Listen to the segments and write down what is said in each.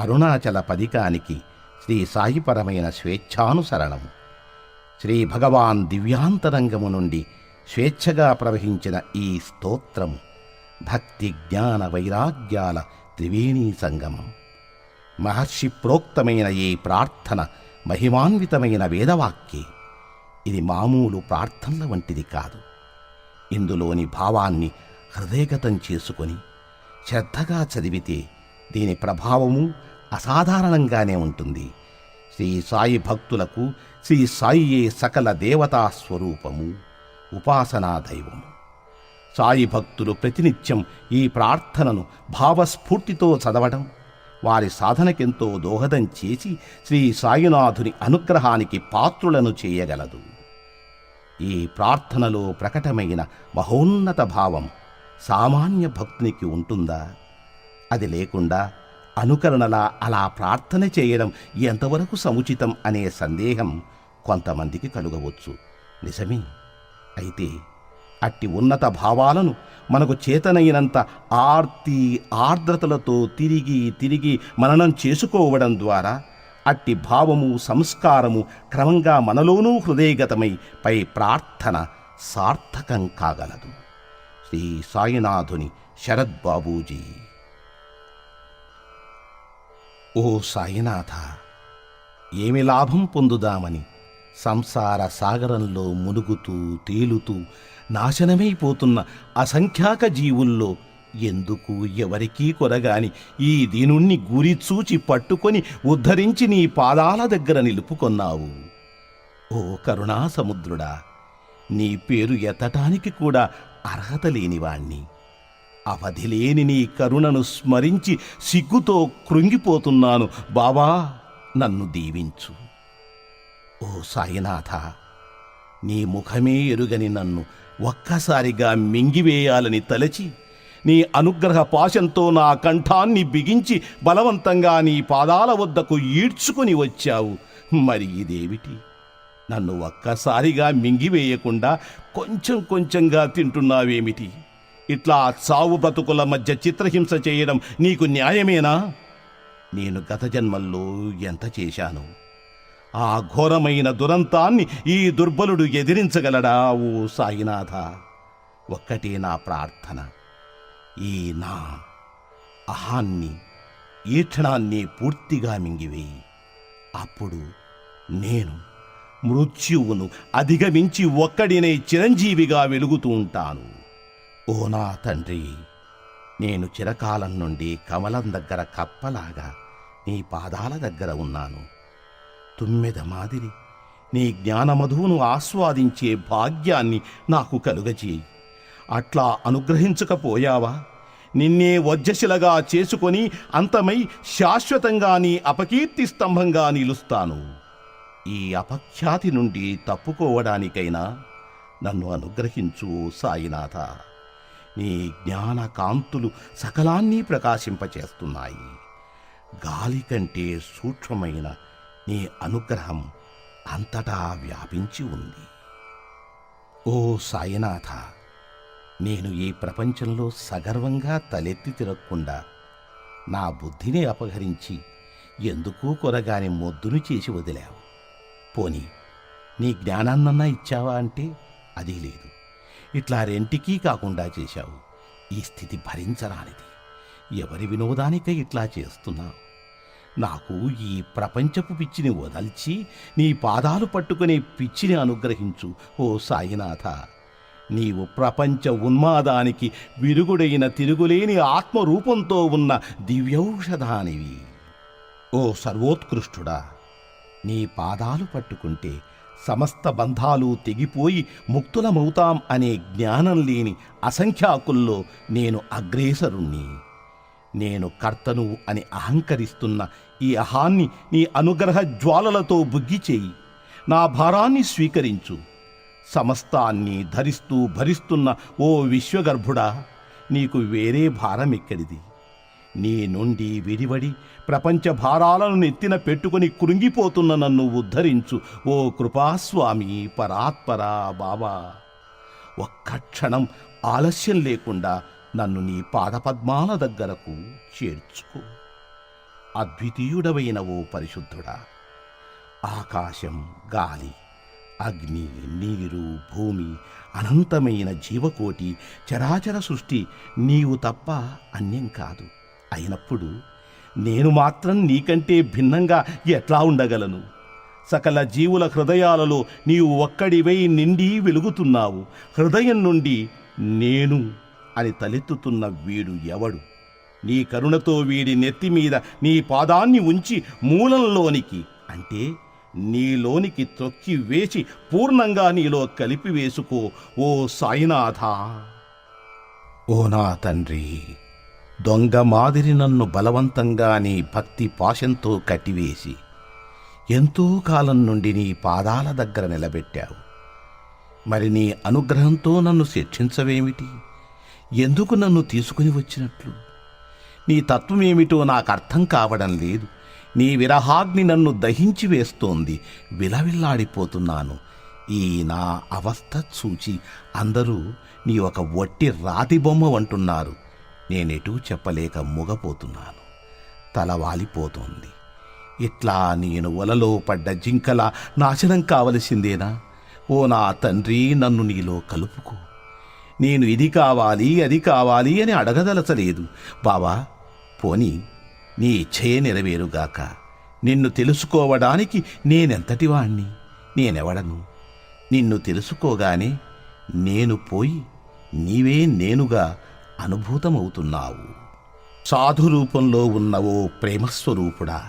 అరుణాచల పదికానికి శ్రీ సాయిపరమైన స్వేచ్ఛానుసరణము. శ్రీ భగవాన్ దివ్యాంతరంగము నుండి స్వేచ్ఛగా ప్రవహించిన ఈ స్తోత్రము భక్తి జ్ఞాన వైరాగ్యాల త్రివేణీ సంగమం. మహర్షి ప్రోక్తమైన ఈ ప్రార్థన మహిమాన్వితమైన వేదవాక్యే. ఇది మామూలు ప్రార్థనల వంటిది కాదు. ఇందులోని భావాన్ని హృదయగతం చేసుకొని శ్రద్ధగా చదివితే దీని ప్రభావము అసాధారణంగానే ఉంటుంది. శ్రీ సాయి భక్తులకు శ్రీ సాయియే సకల దేవతా స్వరూపము, ఉపాసనా దైవము. సాయి భక్తులు ప్రతినిత్యం ఈ ప్రార్థనను భావస్ఫూర్తితో చదవడం వారి సాధనకెంతో దోహదం చేసి శ్రీ సాయినాథుని అనుగ్రహానికి పాత్రులను చేయగలదు. ఈ ప్రార్థనలో ప్రకటమైన మహోన్నత భావం సామాన్య భక్తునికి ఉంటుందా? అది లేకుండా అనుకరణలా అలా ప్రార్థన చేయడం ఎంతవరకు సముచితం అనే సందేహం కొంతమందికి కలుగవచ్చు. నిజమే. అయితే అట్టి ఉన్నత భావాలను మనకు చేతనైనంత ఆర్తి ఆర్ద్రతలతో తిరిగి తిరిగి మననం చేసుకోవడం ద్వారా అట్టి భావము సంస్కారము క్రమంగా మనలోనూ హృదయగతమై పై ప్రార్థన సార్థకం కాగలదు. శ్రీ సాయినాథుని శరద్బాబూజీ. ఓ సాయినాథ, ఏమి లాభం పొందుదామని సంసార సాగరంలో మునుగుతూ తేలుతూ నాశనమైపోతున్న అసంఖ్యాక జీవుల్లో ఎందుకు ఎవరికీ కొరగాని ఈ దీనుణ్ణి గురిచూచి పట్టుకొని ఉద్ధరించి నీ పాదాల దగ్గర నిలుపుకొన్నావు. ఓ కరుణా సముద్రుడా, నీ పేరు ఎత్తటానికి కూడా అర్హత లేనివాణ్ణి. అవధిలేని నీ కరుణను స్మరించి సిగ్గుతో కృంగిపోతున్నాను. బాబా, నన్ను దీవించు. ఓ సాయినాథ, నీ ముఖమే ఎరుగని నన్ను ఒక్కసారిగా మింగివేయాలని తలచి నీ అనుగ్రహ పాశంతో నా కంఠాన్ని బిగించి బలవంతంగా నీ పాదాల వద్దకు ఈడ్చుకుని వచ్చావు. మరి ఇదేమిటి? నన్ను ఒక్కసారిగా మింగివేయకుండా కొంచెం కొంచెంగా తింటున్నావేమిటి? ఇట్లా చావు బ్రతుకుల మధ్య చిత్రహింస చేయడం నీకు న్యాయమేనా? నేను గత జన్మల్లో ఎంత చేశాను? ఆ ఘోరమైన దురంతాన్ని ఈ దుర్బలుడు ఎదిరించగలడా? ఓ సాయినాథ, ఒక్కటే నా ప్రార్థన. ఈ నా అహాన్ని ఈక్షణాన్ని పూర్తిగా మింగివేయి. అప్పుడు నేను మృత్యువును అధిగమించి ఒక్కడినే చిరంజీవిగా వెలుగుతూ ఉంటాను. ఓ నా తండ్రి, నేను చిరకాలం నుండి కమలం దగ్గర కప్పలాగా నీ పాదాల దగ్గర ఉన్నాను. తుమ్మెద మాదిరి నీ జ్ఞానమధువును ఆస్వాదించే భాగ్యాన్ని నాకు కలుగచేయి. అట్లా అనుగ్రహించకపోయావా, నిన్నే వజ్రశిలగా చేసుకొని అంతమై శాశ్వతంగా నీ అపకీర్తి స్తంభంగా నిలుస్తాను. ఈ అపఖ్యాతి నుండి తప్పుకోవడానికైనా నన్ను అనుగ్రహించు సాయినాథ. నీ జ్ఞాన కాంతులు సకలాన్ని ప్రకాశింపచేస్తున్నాయి. గాలి కంటే సూక్ష్మమైన నీ అనుగ్రహం అంతటా వ్యాపించి ఉంది. ఓ సాయినాథ, నేను ఈ ప్రపంచంలో సగర్వంగా తలెత్తి తిరగకుండా నా బుద్ధిని అపహరించి ఎందుకూ కొరగాని మొద్దును చేసి వదిలావు. పోనీ నీ జ్ఞానాన్నన్నా ఇచ్చావా అంటే అది లేదు. ఇట్లా రెంటికీ కాకుండా చేశావు. ఈ స్థితి భరించరానిది. ఎవరి వినోదానికై ఇట్లా చేస్తున్నావు? నాకు ఈ ప్రపంచపు పిచ్చిని వదల్చి నీ పాదాలు పట్టుకునే పిచ్చిని అనుగ్రహించు. ఓ సాయినాథ, నీవు ప్రపంచ ఉన్మాదానికి విరుగుడైన తిరుగులేని ఆత్మరూపంతో ఉన్న దివ్యౌషధానివి. ఓ సర్వోత్కృష్టుడా, నీ పాదాలు పట్టుకుంటే సమస్త బంధాలు తెగిపోయి ముక్తులమవుతాం అనే జ్ఞానం లేని అసంఖ్యాకుల్లో నేను అగ్రేసరుణ్ణి. నేను కర్తను అని అహంకరిస్తున్న ఈ అహాన్ని నీ అనుగ్రహ జ్వాలలతో బుగ్గిచేయి. నా భారాన్ని స్వీకరించు. సమస్తాన్ని ధరిస్తూ భరిస్తున్న ఓ విశ్వగర్భుడా, నీకు వేరే భారమెక్కడిది? నీ నుండి విడివడి ప్రపంచ భారాలను నెత్తిన పెట్టుకుని కృంగిపోతున్న నన్ను ఉద్ధరించు. ఓ కృపాస్వామి, పరాత్పరా బాబా, ఒక్క క్షణం ఆలస్యం లేకుండా నన్ను నీ పాదపద్మాల దగ్గరకు చేర్చుకో. అద్వితీయుడవైన ఓ పరిశుద్ధుడా, ఆకాశం, గాలి, అగ్ని, నీరు, భూమి, అనంతమైన జీవకోటి, చరాచర సృష్టి నీవు తప్ప అన్యం కాదు. అయినప్పుడు నేను మాత్రం నీకంటే భిన్నంగా ఎట్లా ఉండగలను? సకల జీవుల హృదయాలలో నీవు ఒక్కడివై నిండి వెలుగుతున్నావు. హృదయం నుండి నేను అని తలెత్తుతున్న వీడు ఎవడు? నీ కరుణతో వీడి నెత్తిమీద నీ పాదాన్ని ఉంచి మూలంలోనికి, అంటే నీలోనికి త్రొక్కి వేసి పూర్ణంగా నీలో కలిపి వేసుకో ఓ సాయినాథ. ఓ నా తండ్రి, దొంగ మాదిరి నన్ను బలవంతంగా నీ భక్తి పాశంతో కట్టివేసి ఎంతో కాలం నుండి నీ పాదాల దగ్గర నిలబెట్టావు. మరి నీ అనుగ్రహంతో నన్ను శిక్షించవేమిటి? ఎందుకు నన్ను తీసుకుని వచ్చినట్లు? నీ తత్వమేమిటో నాకు అర్థం కావడం లేదు. నీ విరహాగ్ని నన్ను దహించి వేస్తోంది. విలవిల్లాడిపోతున్నాను. ఈ నా అవస్థ చూచి అందరూ నీ ఒక వట్టి రాతి బొమ్మ అంటున్నారు. నేనెటూ చెప్పలేక మూగపోతున్నాను. తల వాలిపోతోంది. ఇట్లా నేను వలలో పడ్డ జింకలా నాశనం కావలసిందేనా? ఓ నా తండ్రి, నన్ను నీలో కలుపుకో. నేను ఇది కావాలి అది కావాలి అని అడగదలచలేదు బావా. పోనీ నీ ఇచ్ఛయే నెరవేరుగాక. నిన్ను తెలుసుకోవడానికి నేనెంతటివాణ్ణి? నేనెవడను? నిన్ను తెలుసుకోగానే నేను పోయి నీవే నేనుగా అనుభూతమవుతున్నావు. సాధు రూపంలో ఉన్న ఓ ప్రేమస్వరూపుడా,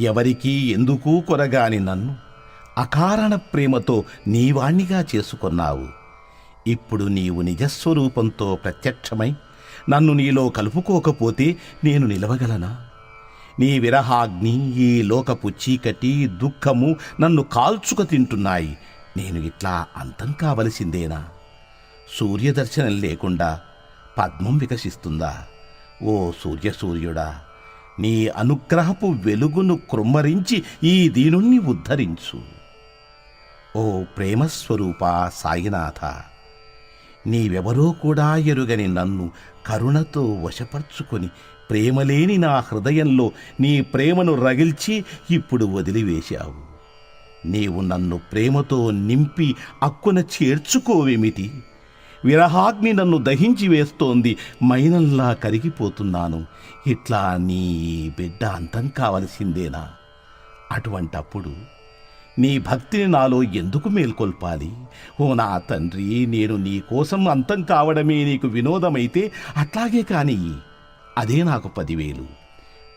ఎవరికీ ఎందుకూ కొరగాని నన్ను అకారణ ప్రేమతో నీవాణ్ణిగా చేసుకున్నావు. ఇప్పుడు నీవు నిజస్వరూపంతో ప్రత్యక్షమై నన్ను నీలో కలుపుకోకపోతే నేను నిలవగలనా? నీ విరహాగ్ని, ఈ లోకపు చీకటి, దుఃఖము నన్ను కాల్చుక తింటున్నాయి. నేను ఇట్లా అంతం కావలసిందేనా? సూర్యదర్శనం లేకుండా పద్మం వికసిస్తుందా? ఓ సూర్యుడా, నీ అనుగ్రహపు వెలుగును కృమ్మరించి ఈ దీనుణ్ణి ఉద్ధరించు. ఓ ప్రేమస్వరూప సాయినాథ, నీవెవరో కూడా ఎరుగని నన్ను కరుణతో వశపర్చుకొని ప్రేమలేని నా హృదయంలో నీ ప్రేమను రగిల్చి ఇప్పుడు వదిలివేశావు. నీవు నన్ను ప్రేమతో నింపి అక్కున చేర్చుకోవేమిటి? విరహాగ్ని నన్ను దహించి వేస్తోంది. మైనంలా కరిగిపోతున్నాను. ఇట్లా నీ బిడ్డ అంతం కావలసిందేనా? అటువంటప్పుడు నీ భక్తిని నాలో ఎందుకు మేల్కొల్పాలి? ఓ నా తండ్రి, నేను నీ కోసం అంతం కావడమే నీకు వినోదమైతే అట్లాగే కాని, అదే నాకు 10,000.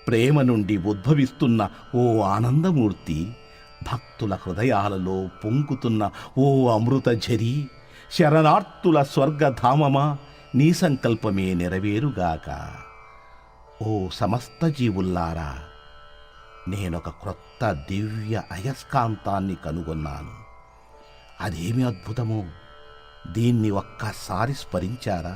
ప్రేమ నుండి ఉద్భవిస్తున్న ఓ ఆనందమూర్తి, భక్తుల హృదయాలలో పొంగుతున్న ఓ అమృత ఝరి, శరణార్థుల స్వర్గధామమా, నీ సంకల్పమే నెరవేరుగాక. ఓ సమస్త జీవుల్లారా, నేనొక క్రొత్త దివ్య అయస్కాంతాన్ని కనుగొన్నాను. అదేమి అద్భుతమో! దీన్ని ఒక్కసారి స్మరించారా?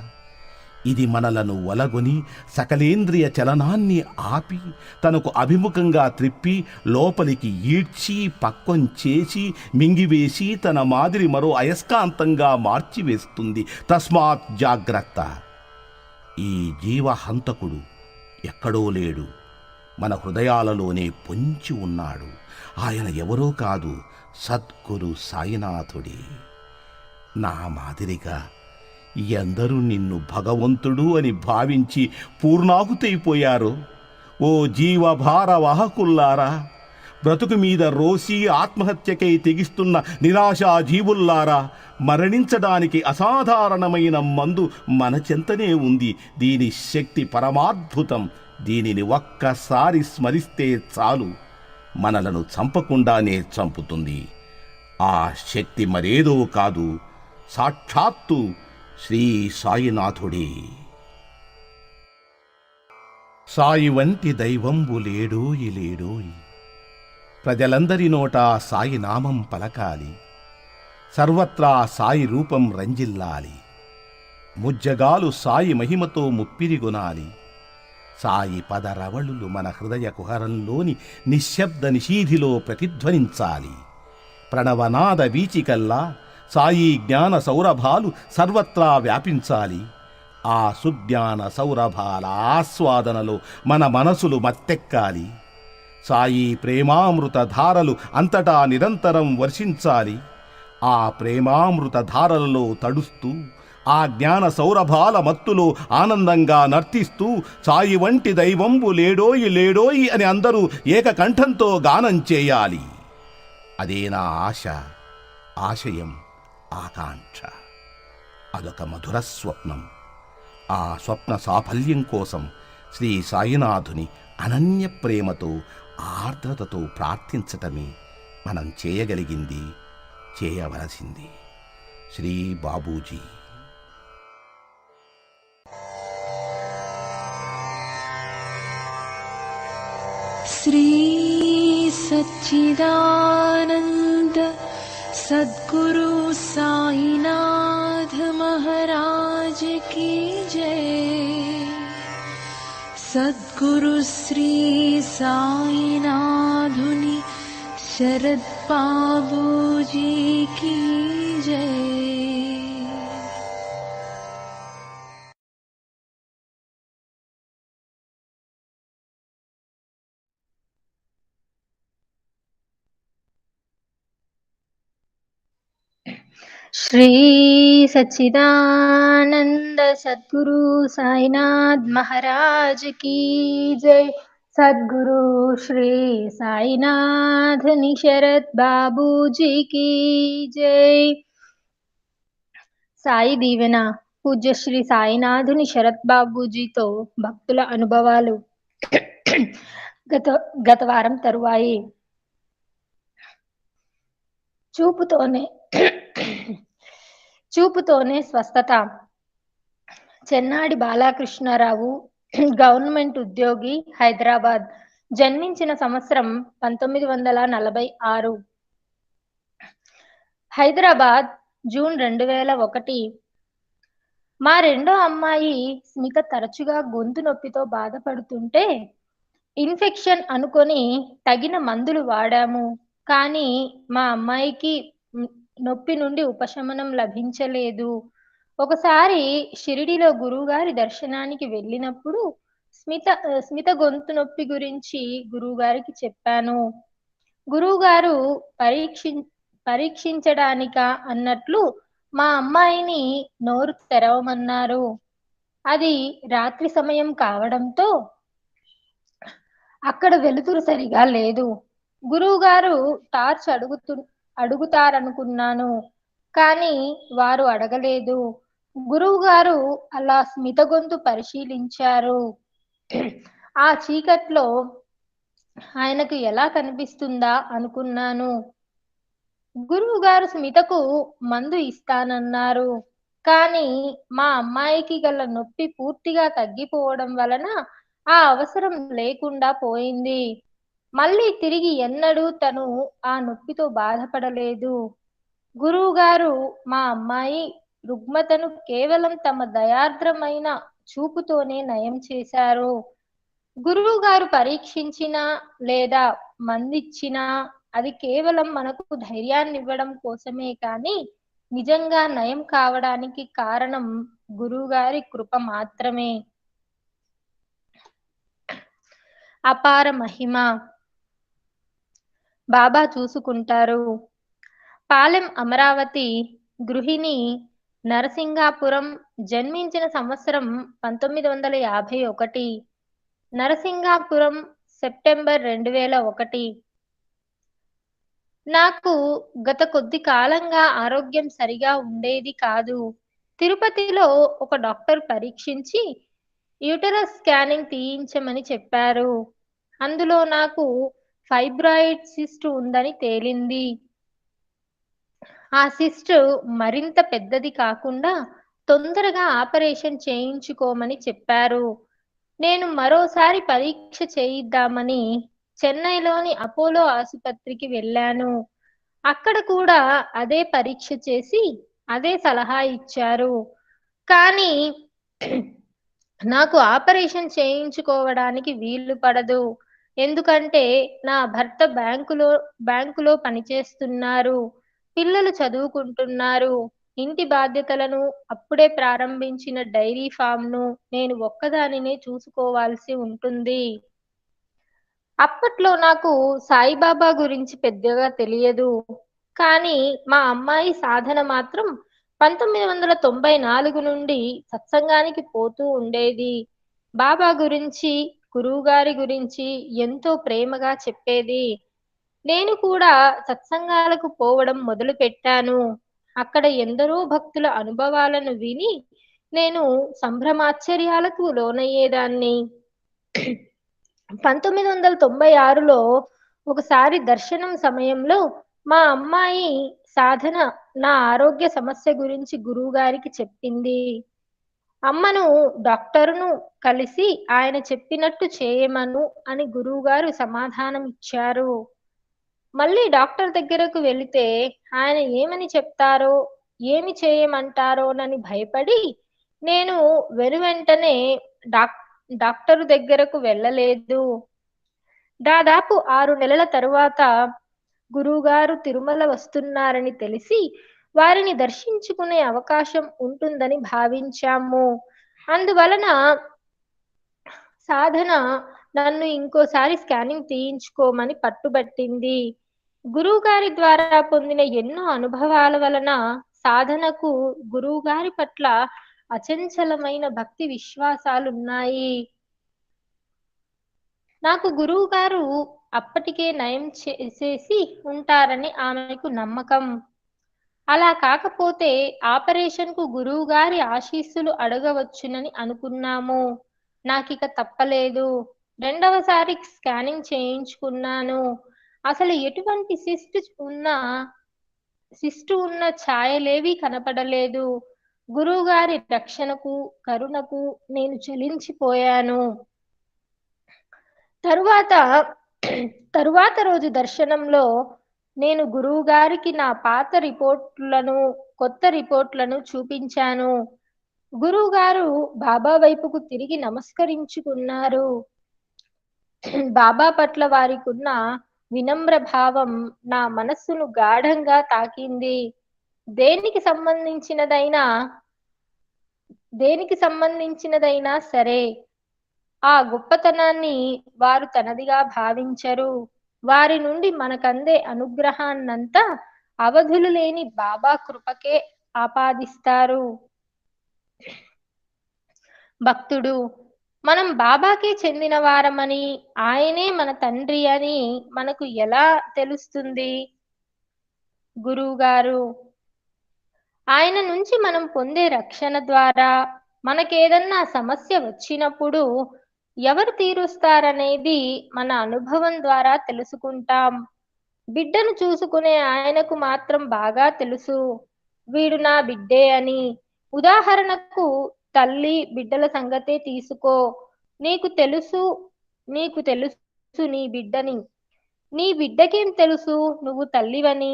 ఇది మనలను ఒలగొని సకలేంద్రియ చలనాన్ని ఆపి తనకు అభిముఖంగా త్రిప్పి లోపలికి ఈడ్చి పక్వం చేసి మింగివేసి తన మాదిరి మరో అయస్కాంతంగా మార్చివేస్తుంది. తస్మాత్ జాగ్రత్త. ఈ జీవహంతకుడు ఎక్కడో లేడు, మన హృదయాలలోనే పొంచి ఉన్నాడు. ఆయన ఎవరో కాదు, సద్గురు సాయినాథుడే. నా మాదిరిగా ఎందరూ నిన్ను భగవంతుడు అని భావించి పూర్ణాహుతైపోయారో. ఓ జీవభారవాహకుల్లారా, బ్రతుకు మీద రోసి ఆత్మహత్యకై తెగిస్తున్న నిరాశా జీవుల్లారా, మరణించడానికి అసాధారణమైన మందు మన చెంతనే ఉంది. దీని శక్తి పరమాద్భుతం. దీనిని ఒక్కసారి స్మరిస్తే చాలు, మనలను చంపకుండానే చంపుతుంది. ఆ శక్తి మరేదో కాదు, సాక్షాత్తు శ్రీ సాయినాథుడే. సాయి వంటి దైవంబు లేడోయి లేడోయి. ప్రజలందరి నోట సాయి నామం పలకాలి. సర్వత్రా సాయి రూపం రంజిల్లాలి. ముజ్జగాలు సాయి మహిమతో ముప్పిరిగొనాలి. సాయి పదరవళులు మన హృదయ కుహరంలోని నిశ్శబ్ద నిషీధిలో ప్రతిధ్వనించాలి. ప్రణవనాద వీచికల్లా సాయి జ్ఞాన సౌరభాలు సర్వత్రా వ్యాపించాలి. ఆ సుజ్ఞాన సౌరభాల ఆస్వాదనలో మన మనసులు మత్తెక్కాలి. సాయి ప్రేమామృత ధారలు అంతటా నిరంతరం వర్షించాలి. ఆ ప్రేమామృత ధారలలో తడుస్తూ, ఆ జ్ఞాన సౌరభాల మత్తులో ఆనందంగా నర్తిస్తూ, సాయి వంటి దైవంబు లేడోయి లేడోయి అని అందరూ ఏకకంఠంతో గానం చేయాలి. అదే నా ఆశ, ఆశయం, ఆకాంక్ష. అదొక మధుర స్వప్నం. ఆ స్వప్న సాఫల్యం కోసం శ్రీ సాయినాథుని అనన్య ప్రేమతో, ఆర్ద్రతతో ప్రార్థించటమే మనం చేయగలిగింది, చేయవలసింది. శ్రీ బాబూజీ. श्री सच्चिदानंद सद्गुरु साईनाथ महाराज की जय। सद्गुरु श्री साईनाथुनि शरद बाबूजी की जय। श्री सच्चिदानंद सद्गुरु साईनाथ महाराज की जय। सद्गुरु श्री साईनाथ निशरद बाबूजी की जय। సాయి దీవెన పూజ్య శ్రీ సాయినాథుని శరత్ బాబూజీతో భక్తుల అనుభవాలు గత వారం తరువాయి. చూపుతోనే స్వస్థత. చెన్నాడి బాలకృష్ణారావు, గవర్నమెంట్ ఉద్యోగి, హైదరాబాద్. జన్మించిన సంవత్సరం 1946. హైదరాబాద్, జూన్ 2001. మా రెండో అమ్మాయి స్మిత తరచుగా గొంతు నొప్పితో బాధపడుతుంటే ఇన్ఫెక్షన్ అనుకొని తగిన మందులు వాడాము. కానీ మా అమ్మాయికి నొప్పి నుండి ఉపశమనం లభించలేదు. ఒకసారి షిరిడిలో గురువుగారి దర్శనానికి వెళ్ళినప్పుడు స్మిత గొంతు నొప్పి గురించి గురువుగారికి చెప్పాను. గురువుగారు పరీక్షించడానికా అన్నట్లు మా అమ్మాయిని నోరు తెరవమన్నారు. అది రాత్రి సమయం కావడంతో అక్కడ వెలుతురు సరిగా లేదు. గురువుగారు టార్చ్ అడుగుతారనుకున్నాను, కానీ వారు అడగలేదు. గురువుగారు అలా స్మిత గొంతు పరిశీలించారు. ఆ చీకట్లో ఆయనకు ఎలా కనిపిస్తుందా అనుకున్నాను. గురువుగారు స్మితకు మందు ఇస్తానన్నారు. కానీ మా అమ్మాయికి గల నొప్పి పూర్తిగా తగ్గిపోవడం వలన ఆ అవసరం లేకుండా పోయింది. మళ్ళీ తిరిగి ఎన్నడూ తను ఆ నొప్పితో బాధపడలేదు. గురువుగారు మా అమ్మాయి రుగ్మతను కేవలం తమ దయార్ద్రమైన చూపుతోనే నయం చేశారు. గురువుగారు పరీక్షించినా లేదా మందిచ్చినా అది కేవలం మనకు ధైర్యాన్ని ఇవ్వడం కోసమే కానీ నిజంగా నయం కావడానికి కారణం గురువుగారి కృప మాత్రమే. అపార మహిమ. బాబా చూసుకుంటారు. పాలెం అమరావతి, గృహిణి, నరసింగాపురం. జన్మించిన సంవత్సరం 1951. నరసింగాపురం, సెప్టెంబర్ 2001. నాకు గత కొద్ది కాలంగా ఆరోగ్యం సరిగా ఉండేది కాదు. తిరుపతిలో ఒక డాక్టర్ పరీక్షించి యూటరస్ స్కానింగ్ తీయించమని చెప్పారు. అందులో నాకు ఫైబ్రాయిడ్ సిస్ట్ ఉందని తేలింది. ఆ సిస్ట్ మరింత పెద్దది కాకుండా తొందరగా ఆపరేషన్ చేయించుకోమని చెప్పారు. నేను మరోసారి పరీక్ష చేయిద్దామని చెన్నైలోని అపోలో ఆసుపత్రికి వెళ్ళాను. అక్కడ కూడా అదే పరీక్ష చేసి అదే సలహా ఇచ్చారు. కానీ నాకు ఆపరేషన్ చేయించుకోవడానికి వీలు పడదు. ఎందుకంటే నా భర్త బ్యాంకులో పనిచేస్తున్నారు, పిల్లలు చదువుకుంటున్నారు. ఇంటి బాధ్యతలను, అప్పుడే ప్రారంభించిన డైరీ ఫామ్‌ను నేను ఒక్కదానినే చూసుకోవాల్సి ఉంటుంది. అప్పట్లో నాకు సాయిబాబా గురించి పెద్దగా తెలియదు. కానీ మా అమ్మాయి సాధన మాత్రం 1994 నుండి సత్సంగానికి పోతూ ఉండేది. బాబా గురించి, గురువుగారి గురించి ఎంతో ప్రేమగా చెప్పేది. నేను కూడా సత్సంగాలకు పోవడం మొదలుపెట్టాను. అక్కడ ఎందరో భక్తుల అనుభవాలను విని నేను సంభ్రమాశ్చర్యాలకు లోనయ్యేదాన్ని. 1996లో ఒకసారి దర్శనం సమయంలో మా అమ్మాయి సాధన నా ఆరోగ్య సమస్య గురించి గురువుగారికి చెప్పింది. అమ్మను డాక్టరును కలిసి ఆయన చెప్పినట్టు చేయమను అని గురువుగారు సమాధానం ఇచ్చారు. మళ్ళీ డాక్టర్ దగ్గరకు వెళితే ఆయన ఏమని చెప్తారో, ఏమి చేయమంటారోనని భయపడి నేను వెనువెంటనే డాక్ డాక్టరు దగ్గరకు వెళ్ళలేదు. దాదాపు 6 నెలల తరువాత గురువుగారు తిరుమల వస్తున్నారని తెలిసి వారిని దర్శించుకునే అవకాశం ఉంటుందని భావించాము. అందువలన సాధన నన్ను ఇంకోసారి స్కానింగ్ తీయించుకోమని పట్టుబట్టింది. గురువుగారి ద్వారా పొందిన ఎన్నో అనుభవాల వలన సాధనకు గురువుగారి పట్ల అచంచలమైన భక్తి విశ్వాసాలున్నాయి. నాకు గురువుగారు అప్పటికే నయం చేసేసి ఉంటారని ఆమెకు నమ్మకం. అలా కాకపోతే ఆపరేషన్‌కు గురువుగారి ఆశీస్సులు అడగవచ్చునని అనుకున్నాము. నాకిక తప్పలేదు. రెండవసారి స్కానింగ్ చేయించుకున్నాను. అసలు ఎటువంటి సిస్టు ఉన్న ఛాయలేవీ కనపడలేదు. గురువుగారి రక్షణకు, కరుణకు నేను చలించిపోయాను. తరువాత తరువాత రోజు దర్శనంలో నేను గురువుగారికి నా పాత రిపోర్ట్‌లను, కొత్త రిపోర్ట్‌లను చూపించాను. గురువుగారు బాబా వైపుకు తిరిగి నమస్కరించుకున్నారు. బాబా పట్ల వారికున్న వినమ్ర భావం నా మనస్సును గాఢంగా తాకింది. దేనికి సంబంధించినదైనా దేనికి సంబంధించినదైనా సరే, ఆ గొప్పతనాన్ని వారు తనదిగా భావించరు. వారి నుండి మనకందే అనుగ్రహాన్నంతా అవధులు లేని బాబా కృపకే ఆపాదిస్తారు. భక్తుడు మనం బాబాకే చెందిన వారమని, ఆయనే మన తండ్రి అని మనకు ఎలా తెలుస్తుంది? గురువుగారు ఆయన నుంచి మనం పొందే రక్షణ ద్వారా మనకేదన్నా సమస్య వచ్చినప్పుడు ఎవరు తీరుస్తారనేది మన అనుభవం ద్వారా తెలుసుకుంటాం. బిడ్డను చూసుకునే ఆయనకు మాత్రం బాగా తెలుసు వీడు నా బిడ్డే అని. ఉదాహరణకు తల్లి బిడ్డల సంగతే తీసుకో. నీకు తెలుసు నీకు తెలుసు నీ బిడ్డని. నీ బిడ్డకేం తెలుసు నువ్వు తల్లివని?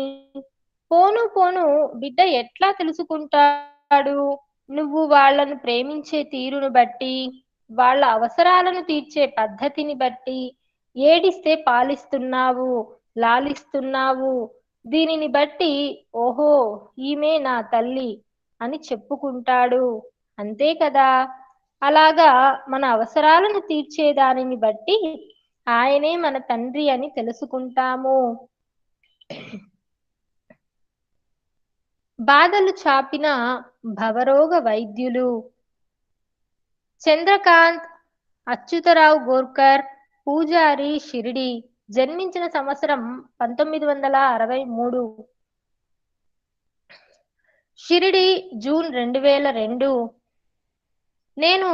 పోను పోను బిడ్డ ఎట్లా తెలుసుకుంటాడు? నువ్వు వాళ్ళను ప్రేమించే తీరును బట్టి, వాళ్ళ అవసరాలను తీర్చే పద్ధతిని బట్టి, ఏడిస్తే పాలిస్తున్నావు, లాలిస్తున్నావు. దీనిని బట్టి ఓహో ఈమె నా తల్లి అని చెప్పుకుంటాడు. అంతే కదా! అలాగా మన అవసరాలను తీర్చే దానిని బట్టి ఆయనే మన తండ్రి అని తెలుసుకుంటాము. బాధలు చాపిన భవరోగ వైద్యులు. చంద్రకాంత్ అచ్యుతరావు గోర్కర్, పూజారి, షిరిడి. జన్మించిన సంవత్సరం 1963. షిరిడి జూన్ 2002. నేను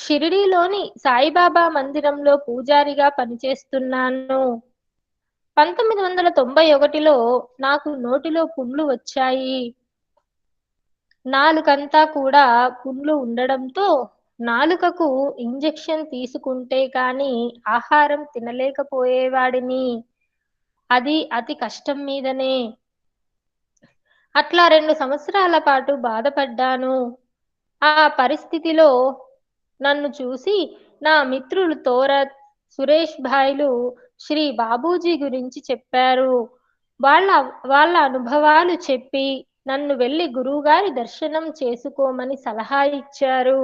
షిరిడీలోని సాయిబాబా మందిరంలో పూజారిగా పనిచేస్తున్నాను. 1991లో నాకు నోటిలో పుండ్లు వచ్చాయి. నాలుకంతా కూడా పుండ్లు ఉండడంతో నాలుకకు ఇంజెక్షన్ తీసుకుంటే కానీ ఆహారం తినలేకపోయేవాడిని. అది అతి కష్టం మీదనే. అట్లా 2 సంవత్సరాల పాటు బాధపడ్డాను. ఆ పరిస్థితిలో నన్ను చూసి నా మిత్రులు తోరత్, సురేష్ భాయ్లు శ్రీ బాబూజీ గురించి చెప్పారు. వాళ్ళ వాళ్ళ అనుభవాలు చెప్పి నన్ను వెళ్ళి గురువుగారి దర్శనం చేసుకోమని సలహా ఇచ్చారు.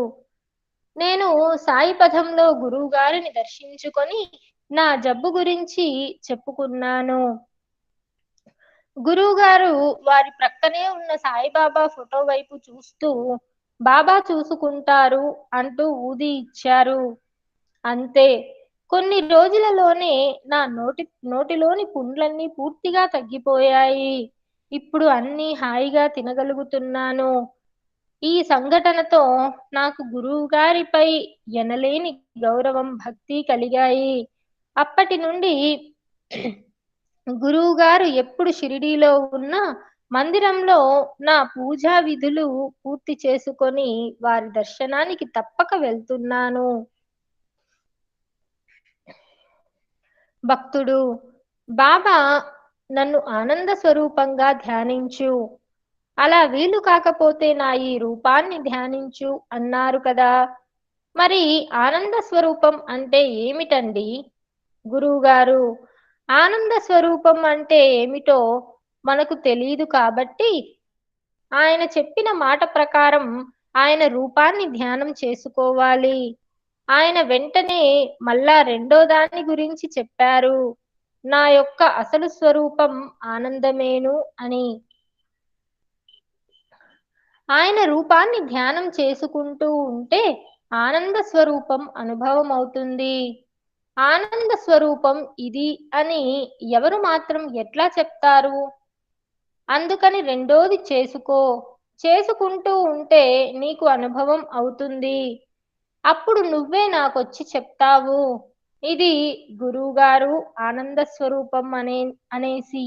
నేను సాయి పథంలో గురువుగారిని దర్శించుకొని నా జబ్బు గురించి చెప్పుకున్నాను. గురువుగారు వారి ప్రక్కనే ఉన్న సాయిబాబా ఫోటో వైపు చూస్తూ బాబా చూసుకుంటారు అంటూ ఊది ఇచ్చారు. అంతే, కొన్ని రోజులలోనే నా నోటిలోని పుండ్లన్నీ పూర్తిగా తగ్గిపోయాయి. ఇప్పుడు అన్నీ హాయిగా తినగలుగుతున్నాను. ఈ సంఘటనతో నాకు గురువు గారిపై ఎనలేని గౌరవం, భక్తి కలిగాయి. అప్పటి నుండి గురువు గారు ఎప్పుడు షిరిడీలో ఉన్నా మందిరంలో నా పూజా విధులు పూర్తి చేసుకొని వారి దర్శనానికి తప్పక వెళ్తున్నాను. భక్తుడు: బాబా, నన్ను ఆనంద స్వరూపంగా ధ్యానించు. అలా వీలు కాకపోతే నా ఈ రూపాన్ని ధ్యానించు అన్నారు కదా. మరి ఆనంద స్వరూపం అంటే ఏమిటండి? గురువుగారు: ఆనంద స్వరూపం అంటే ఏమిటో మనకు తెలియదు కాబట్టి ఆయన చెప్పిన మాట ప్రకారం ఆయన రూపాన్ని ధ్యానం చేసుకోవాలి. ఆయన వెంటనే మళ్ళా రెండో దాని గురించి చెప్పారు, నా యొక్క అసలు స్వరూపం ఆనందమేను అని. ఆయన రూపాన్ని ధ్యానం చేసుకుంటూ ఉంటే ఆనంద స్వరూపం అనుభవం అవుతుంది. ఆనంద స్వరూపం ఇది అని ఎవరు మాత్రం ఎట్లా చెప్తారు? అందుకని రెండోది చేసుకో. చేసుకుంటూ ఉంటే నీకు అనుభవం అవుతుంది. అప్పుడు నువ్వే నాకొచ్చి చెప్తావు, ఇది గురువుగారు ఆనంద స్వరూపం అనేసి.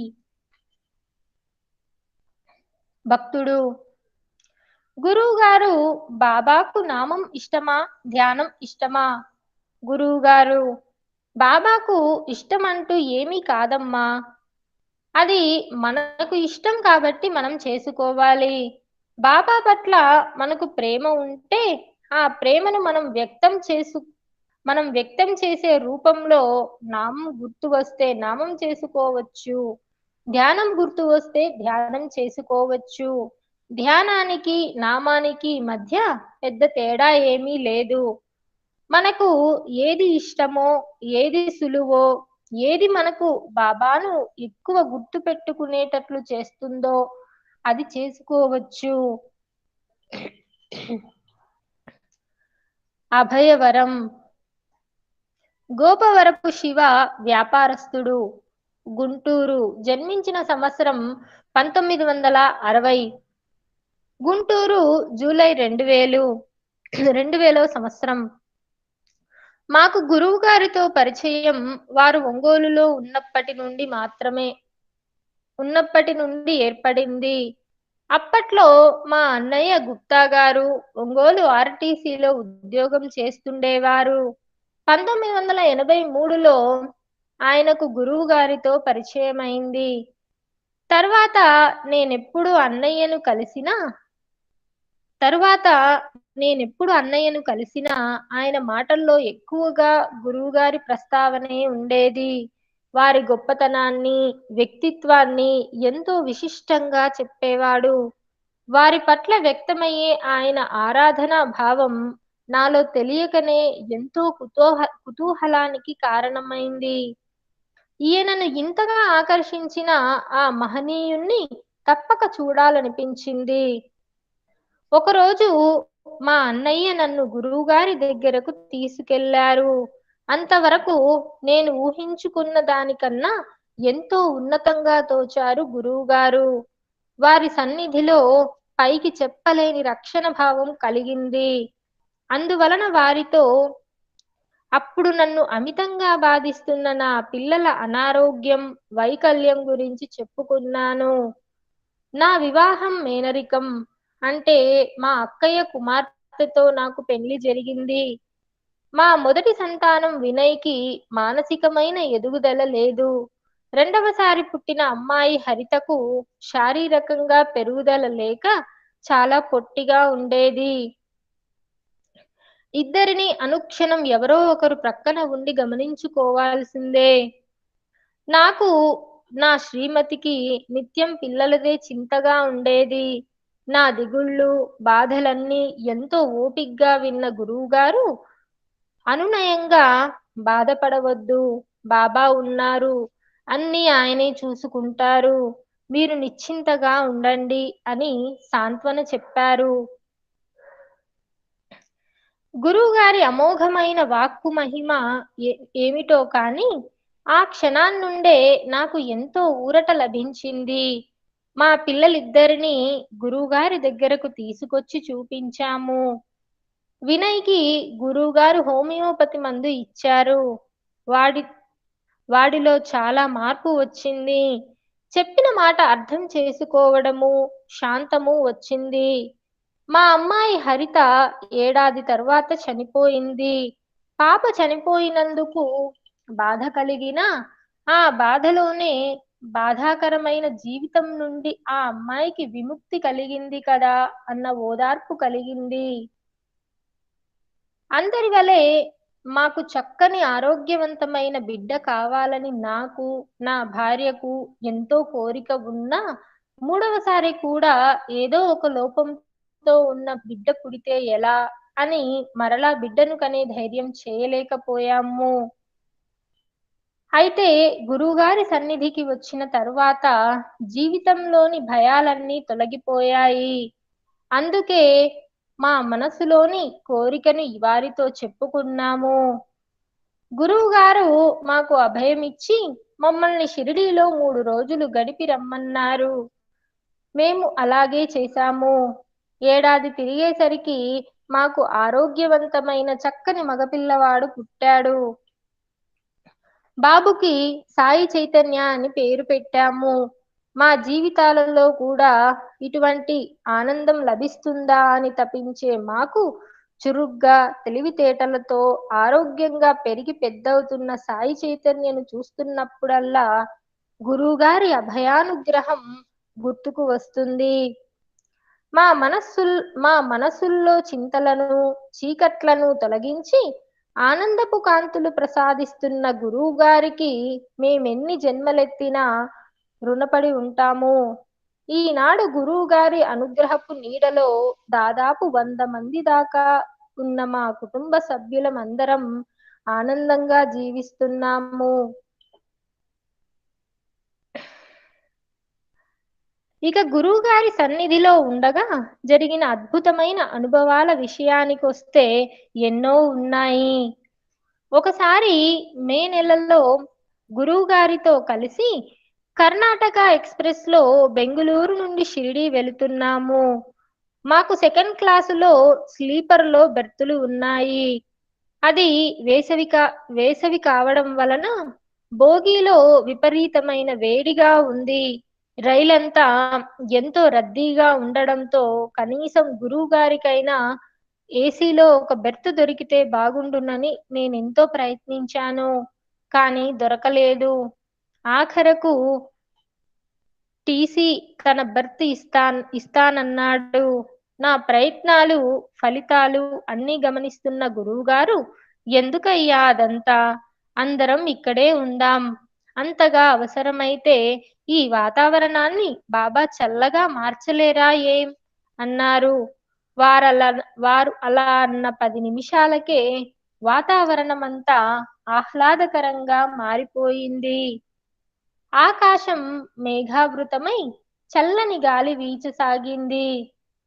భక్తుడు: గురువుగారు, బాబాకు నామం ఇష్టమా, ధ్యానం ఇష్టమా? గురువుగారు: బాబాకు ఇష్టమంటూ ఏమీ కాదమ్మా. అది మనకు ఇష్టం కాబట్టి మనం చేసుకోవాలి. బాబా పట్ల మనకు ప్రేమ ఉంటే ఆ ప్రేమను మనం వ్యక్తం చేసే రూపంలో నామం గుర్తు వస్తే నామం చేసుకోవచ్చు. ధ్యానం గుర్తు వస్తే ధ్యానం చేసుకోవచ్చు. ధ్యానానికి నామానికి మధ్య పెద్ద తేడా ఏమీ లేదు. మనకు ఏది ఇష్టమో, ఏది సులువో, ఏది మనకు బాబాను ఎక్కువ గుర్తు పెట్టుకునేటట్లు చేస్తుందో అది చేసుకోవచ్చు. అభయవరం. గోపవరపు శివ వ్యాపారస్తుడు, గుంటూరు. జన్మించిన సంవత్సరం 1960. గుంటూరు, జూలై 2000 సంవత్సరం. మాకు గురువు గారితో పరిచయం వారు ఒంగోలులో ఉన్నప్పటి నుండి ఏర్పడింది. అప్పట్లో మా అన్నయ్య గుప్తా గారు ఒంగోలు ఆర్టీసీలో ఉద్యోగం చేస్తుండేవారు. 1983లో ఆయనకు గురువు గారితో పరిచయమైంది. తర్వాత నేనెప్పుడు అన్నయ్యను కలిసినా ఆయన మాటల్లో ఎక్కువగా గురువుగారి ప్రస్తావనే ఉండేది. వారి గొప్పతనాన్ని, వ్యక్తిత్వాన్ని ఎంతో విశిష్టంగా చెప్పేవాడు. వారి పట్ల వ్యక్తమయ్యే ఆయన ఆరాధనా భావం నాలో తెలియకనే ఎంతో కుతూహలానికి కారణమైంది. ఈయనను ఇంతగా ఆకర్షించిన ఆ మహనీయుణ్ణి తప్పక చూడాలనిపించింది. ఒకరోజు మా అన్నయ్య నన్ను గురువుగారి దగ్గరకు తీసుకెళ్లారు. అంతవరకు నేను ఊహించుకున్న దానికన్నా ఎంతో ఉన్నతంగా తోచారు గురువుగారు. వారి సన్నిధిలో పైకి చెప్పలేని రక్షణ భావం కలిగింది. అందువలన వారితో అప్పుడు నన్ను అమితంగా బాధిస్తున్న నా పిల్లల అనారోగ్యం, వైకల్యం గురించి చెప్పుకున్నాను. నా వివాహం మేనరికం అంటే మా అక్కయ్య కుమార్తెతో నాకు పెళ్లి జరిగింది. మా మొదటి సంతానం వినయ్కి మానసికమైన ఎదుగుదల లేదు. రెండవసారి పుట్టిన అమ్మాయి హరితకు శారీరకంగా పెరుగుదల లేక చాలా పొట్టిగా ఉండేది. ఇద్దరిని అనుక్షణం ఎవరో ఒకరు ప్రక్కన ఉండి గమనించుకోవాల్సిందే. నాకు నా శ్రీమతికి నిత్యం పిల్లలదే చింతగా ఉండేది. నా దిగుళ్ళు, బాధలన్నీ ఎంతో ఓపిగ్గా విన్న గురువుగారు అనునయంగా, బాధపడవద్దు, బాబా ఉన్నారు, అన్నీ ఆయనే చూసుకుంటారు, మీరు నిశ్చింతగా ఉండండి అని సాంత్వన చెప్పారు. గురువుగారి అమోఘమైన వాక్కు మహిమ ఏమిటో కాని ఆ క్షణాన్నుండే నాకు ఎంతో ఊరట లభించింది. మా పిల్లలిద్దరినీ గురువుగారి దగ్గరకు తీసుకొచ్చి చూపించాము. వినయ్కి గురువుగారు హోమియోపతి మందు ఇచ్చారు. వాడి వాడిలో చాలా మార్పు వచ్చింది. చెప్పిన మాట అర్థం చేసుకోవడము, శాంతము వచ్చింది. మా అమ్మాయి హరిత ఏడాది తర్వాత చనిపోయింది. పాప చనిపోయినందుకు బాధ కలిగినా ఆ బాధలోనే బాధాకరమైన జీవితం నుండి ఆ అమ్మాయికి విముక్తి కలిగింది కదా అన్న ఓదార్పు కలిగింది. అందరి వలె మాకు చక్కని ఆరోగ్యవంతమైన బిడ్డ కావాలని నాకు, నా భార్యకు ఎంతో కోరిక ఉన్నా మూడవసారి కూడా ఏదో ఒక లోపంతో ఉన్న బిడ్డ పుడితే ఎలా అని మరలా బిడ్డను కనే ధైర్యం చేయలేకపోయాము. అయితే గురువుగారి సన్నిధికి వచ్చిన తరువాత జీవితంలోని భయాలన్నీ తొలగిపోయాయి. అందుకే మా మనసులోని కోరికను వారితో చెప్పుకున్నాము. గురువుగారు మాకు అభయమిచ్చి మమ్మల్ని షిరిడీలో 3 రోజులు గడిపి రమ్మన్నారు. మేము అలాగే చేశాము. ఏడాది తిరిగేసరికి మాకు ఆరోగ్యవంతమైన చక్కని మగపిల్లవాడు పుట్టాడు. బాబుకి సాయి చైతన్య అని పేరు పెట్టాము. మా జీవితాలలో కూడా ఇటువంటి ఆనందం లభిస్తుందా అని తపించే మాకు చురుగ్గా, తెలివితేటలతో ఆరోగ్యంగా పెరిగి పెద్దవుతున్న సాయి చైతన్యను చూస్తున్నప్పుడల్లా గురువుగారి అభయానుగ్రహం గుర్తుకు వస్తుంది. మా మనసుల్లో చింతలను, చీకట్లను తొలగించి ఆనందపు కాంతులు ప్రసాదిస్తున్న గురువుగారికి మేమెన్ని జన్మలెత్తినా రుణపడి ఉంటాము. ఈనాడు గురువుగారి అనుగ్రహపు నీడలో దాదాపు 100 మంది దాకా ఉన్న మా కుటుంబ సభ్యులమందరం ఆనందంగా జీవిస్తున్నాము. ఇక గురువుగారి సన్నిధిలో ఉండగా జరిగిన అద్భుతమైన అనుభవాల విషయానికొస్తే ఎన్నో ఉన్నాయి. ఒకసారి మే నెలలో గురువుగారితో కలిసి కర్ణాటక ఎక్స్‌ప్రెస్‌లో బెంగుళూరు నుండి షిరిడీ వెళుతున్నాము. మాకు సెకండ్ క్లాసులో స్లీపర్‌లో బెర్తులు ఉన్నాయి. అది వేసవి కావడం వలన బోగీలో విపరీతమైన వేడిగా ఉంది. రైలంతా ఎంతో రద్దీగా ఉండడంతో కనీసం గురువుగారికైనా ఏసీలో ఒక బెర్త్ దొరికితే బాగుండునని నేనెంతో ప్రయత్నించాను. కానీ దొరకలేదు. ఆఖరకు టీసీ తన బెర్త్ ఇస్తానన్నాడు. నా ప్రయత్నాలు, ఫలితాలు అన్నీ గమనిస్తున్న గురువుగారు, ఎందుకయ్యా అదంతా? అందరం ఇక్కడే ఉందాం. అంతగా అవసరమైతే ఈ వాతావరణాన్ని బాబా చల్లగా మార్చలేరా ఏం? అన్నారు. వారు అలా అన్న 10 నిమిషాలకే వాతావరణమంతా ఆహ్లాదకరంగా మారిపోయింది. ఆకాశం మేఘావృతమై చల్లని గాలి వీచసాగింది.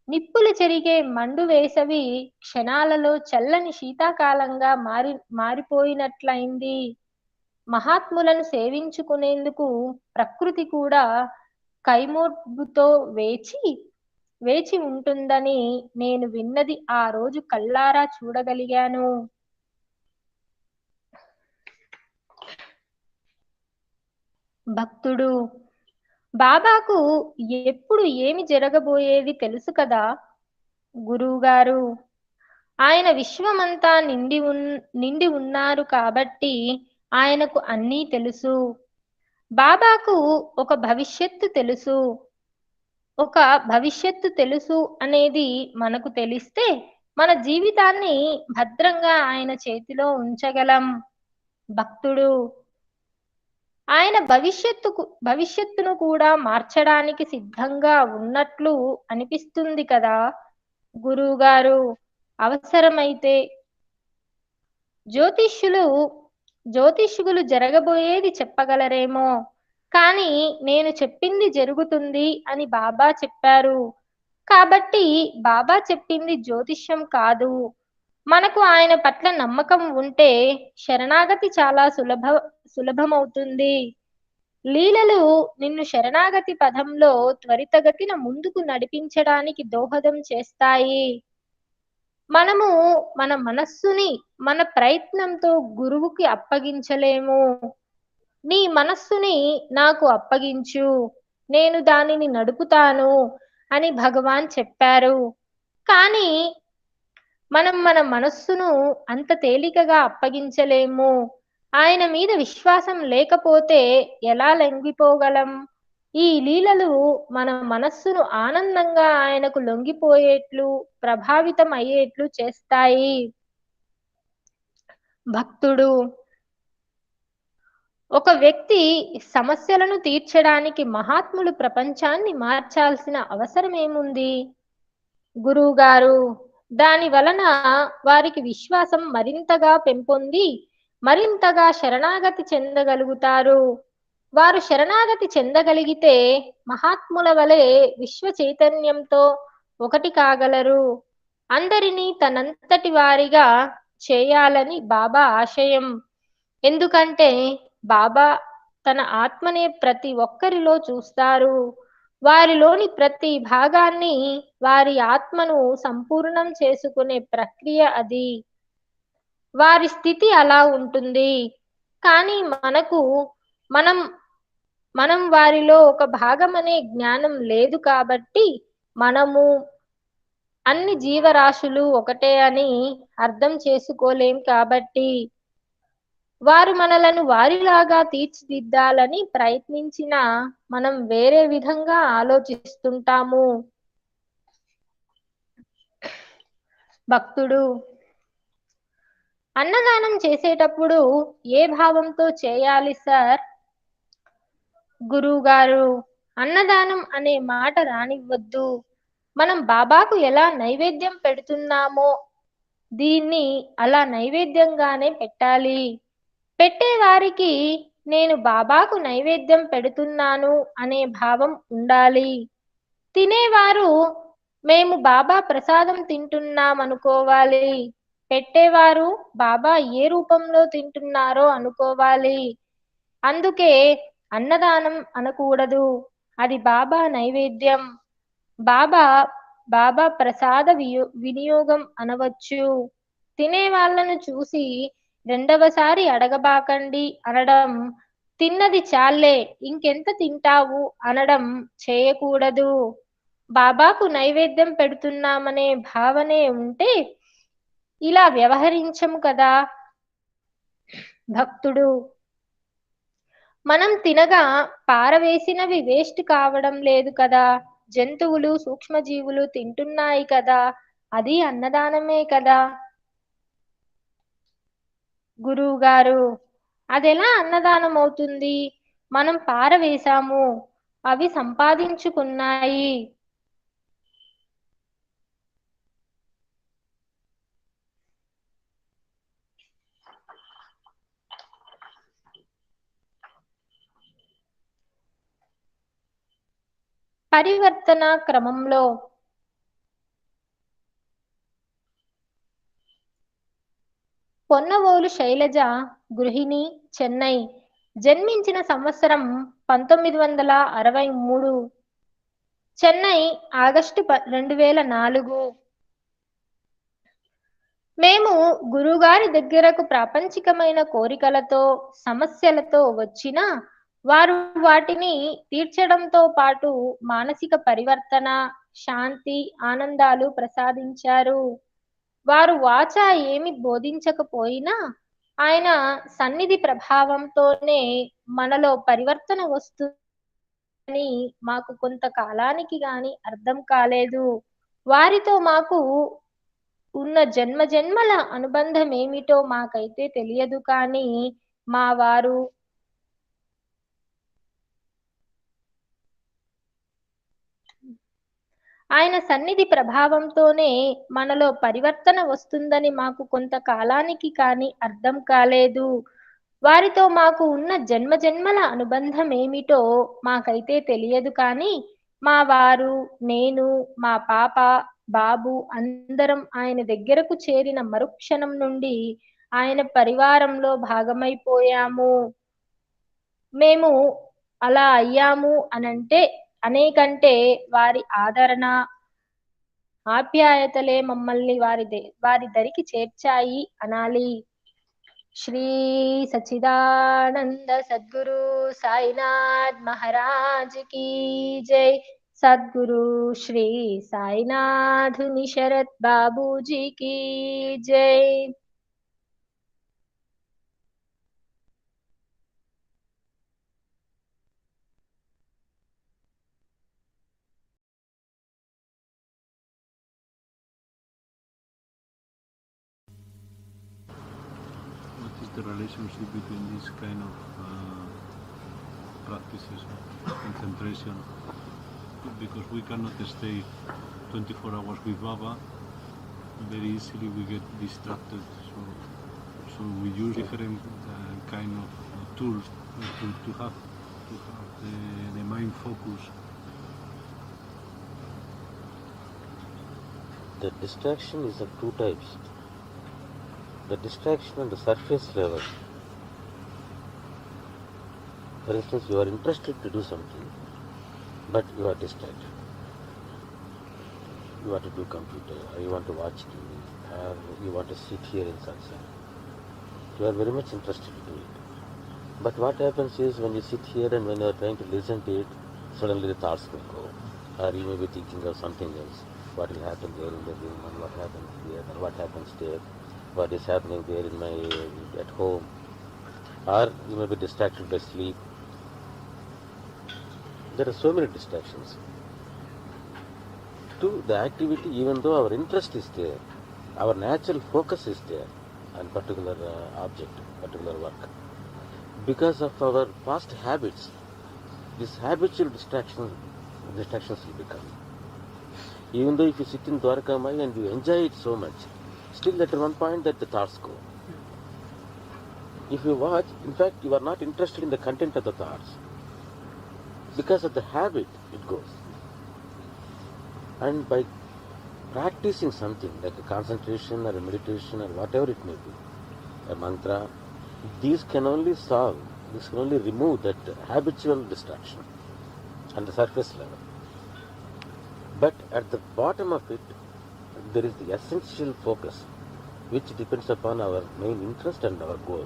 నిప్పులు చెరిగే మండు వేసవి క్షణాలలో చల్లని శీతాకాలంగా మారిపోయినట్లయింది. మహాత్ములను సేవించుకునేందుకు ప్రకృతి కూడా కైమోడ్పుతో వేచి ఉంటుందని నేను విన్నది ఆ రోజు కళ్ళారా చూడగలిగాను. భక్తుడు బాబాకు ఎప్పుడు ఏమి జరగబోయేది తెలుసు కదా గురువుగారు. ఆయన విశ్వమంతా నిండి ఉన్నారు కాబట్టి ఆయనకు అన్నీ తెలుసు. బాబాకు ఒక భవిష్యత్తు తెలుసు అనేది మనకు తెలిస్తే మన జీవితాన్ని భద్రంగా ఆయన చేతిలో ఉంచగలం. భక్తుడు ఆయన భవిష్యత్తును కూడా మార్చడానికి సిద్ధంగా ఉన్నట్లు అనిపిస్తుంది కదా గురువుగారు. అవసరమైతే జ్యోతిష్యులు జ్యోతిష్కులు జరగబోయేది చెప్పగలరేమో, కానీ నేను చెప్పింది జరుగుతుంది అని బాబా చెప్పారు. కాబట్టి బాబా చెప్పింది జ్యోతిష్యం కాదు. మనకు ఆయన పట్ల నమ్మకం ఉంటే శరణాగతి చాలా సులభమవుతుంది. లీలలు నిన్ను శరణాగతి పదంలో త్వరితగతిన ముందుకు నడిపించడానికి దోహదం చేస్తాయి. మనము మన మనస్సుని మన ప్రయత్నంతో గురువుకి అప్పగించలేము. నీ మనస్సుని నాకు అప్పగించు, నేను దానిని నడుపుతాను అని భగవాన్ చెప్పారు. కానీ మనం మన మనస్సును అంత తేలికగా అప్పగించలేము. ఆయన మీద విశ్వాసం లేకపోతే ఎలా లొంగిపోగలం? ఈ లీలలు మన మనస్సును ఆనందంగా ఆయనకు లొంగిపోయేట్లు, ప్రభావితం అయ్యేట్లు చేస్తాయి. భక్తుడు ఒక వ్యక్తి సమస్యలను తీర్చడానికి మహాత్ములు ప్రపంచాన్ని మార్చాల్సిన అవసరం ఏముంది? గురువుగారు, దాని వలన వారికి విశ్వాసం మరింతగా పెంపొంది మరింతగా శరణాగతి చెందగలుగుతారు. వారు శరణాగతి చెందగలిగితే మహాత్ముల వలె విశ్వ చైతన్యంతో ఒకటి కాగలరు. అందరినీ తనంతటి వారిగా చేయాలని బాబా ఆశయం. ఎందుకంటే బాబా తన ఆత్మనే ప్రతి ఒక్కరిలో చూస్తారు. వారిలోని ప్రతి భాగాన్ని, వారి ఆత్మను సంపూర్ణం చేసుకునే ప్రక్రియ అది. వారి స్థితి అలా ఉంటుంది. కానీ మనం మనం వారిలో ఒక భాగమనే జ్ఞానం లేదు కాబట్టి మనము అన్ని జీవరాశులు ఒకటే అని అర్థం చేసుకోలేం. కాబట్టి వారు మనలను వారిలాగా తీర్చిదిద్దాలని ప్రయత్నించినా మనం వేరే విధంగా ఆలోచిస్తుంటాము. భక్తుడు అన్నదానం చేసేటప్పుడు ఏ భావంతో చేయాలి సార్? గురువుగారు, అన్నదానం అనే మాట రానివ్వద్దు. మనం బాబాకు ఎలా నైవేద్యం పెడుతున్నామో దీన్ని అలా నైవేద్యంగానే పెట్టాలి. పెట్టేవారికి నేను బాబాకు నైవేద్యం పెడుతున్నాను అనే భావం ఉండాలి. తినేవారు మేము బాబా ప్రసాదం తింటున్నామనుకోవాలి. పెట్టేవారు బాబా ఏ రూపంలో తింటున్నారో అనుకోవాలి. అందుకే అన్నదానం అనకూడదు, అది బాబా నైవేద్యం. బాబా బాబా ప్రసాద వినియోగం అనవచ్చు. తినే వాళ్ళను చూసి రెండవసారి అడగబాకండి అనడం, తిన్నది చాలే ఇంకెంత తింటావు అనడం చేయకూడదు. బాబాకు నైవేద్యం పెడుతున్నామనే భావనే ఉంటే ఇలా వ్యవహరించము కదా. భక్తుడు మనం తినగా పారవేసినవి వేస్ట్ కావడం లేదు కదా. జంతువులు, సూక్ష్మజీవులు తింటున్నాయి కదా, అది అన్నదానమే కదా. గురువుగారు, అదెలా అన్నదానం అవుతుంది? మనం పారవేశాము, అవి సంపాదించుకున్నాయి. పరివర్తన క్రమంలో పొన్నవోలు శైలజ గృహిణి, చెన్నై. జన్మించిన సంవత్సరం 1963. చెన్నై, ఆగస్టు 2004. మేము గురుగారి దగ్గరకు ప్రాపంచికమైన కోరికలతో, సమస్యలతో వచ్చినా వారు వాటిని తీర్చడంతో పాటు మానసిక పరివర్తన, శాంతి, ఆనందాలు ప్రసాదించారు. వారు వాచా ఏమి బోధించకపోయినా ఆయన సన్నిధి ప్రభావంతోనే మనలో పరివర్తన వస్తుందని మాకు కొంతకాలానికి గాని అర్థం కాలేదు. వారితో మాకు ఉన్న జన్మజన్మల అనుబంధం ఏమిటో మాకైతే తెలియదు. కానీ మా వారు ఆయన సన్నిధి ప్రభావంతోనే మనలో పరివర్తన వస్తుందని మాకు కొంతకాలానికి కానీ అర్థం కాలేదు. వారితో మాకు ఉన్న జన్మజన్మల అనుబంధం ఏమిటో మాకైతే తెలియదు కానీ మా వారు, నేను, మా పాప, బాబు అందరం ఆయన దగ్గరకు చేరిన మరుక్షణం నుండి ఆయన పరివారంలో భాగమైపోయాము. మేము అలా అయ్యాము అనేకంటే వారి ఆదరణ, ఆప్యాయతలే మమ్మల్ని వారి దరికి చేర్చాయి అనాలి. శ్రీ సచ్చిదానంద సద్గురు సాయినాథ్ మహారాజ్ కీ జై. సద్గురు శ్రీ సాయినాథుని శరత్ బాబూజీ కీ జై. What is the relationship between these kind of practices of concentration? Because we cannot stay 24 hours with Baba. Very easily we get distracted. So we use different kind of tools to have the mind focus. The distraction is of two types. The distraction on the surface level. For instance, you are interested to do something, but you are distracted. You want to do computer, or you want to watch TV, or you want to sit here in satsang. You are very much interested to do it. But what happens is when you sit here and when you are trying to listen to it, suddenly the thoughts will go. Or you may be thinking of something else. What will happen there in the room, and what happens here, and what happens there, what is happening there at home. Or you may be distracted by sleep. There are so many distractions. To the activity, even though our interest is there, our natural focus is there on particular object, particular work. Because of our past habits, these habitual distractions will become. Even though if you sit in Dwarka Mai and you enjoy it so much, still at one point that the thoughts go. If you watch, in fact, you are not interested in the content of the thoughts. Because of the habit, it goes. And by practicing something like a concentration or a meditation or whatever it may be, a mantra, these can only remove that habitual distraction on the surface level. But at the bottom of it, there is the essential focus, which depends upon our main interest and our goal.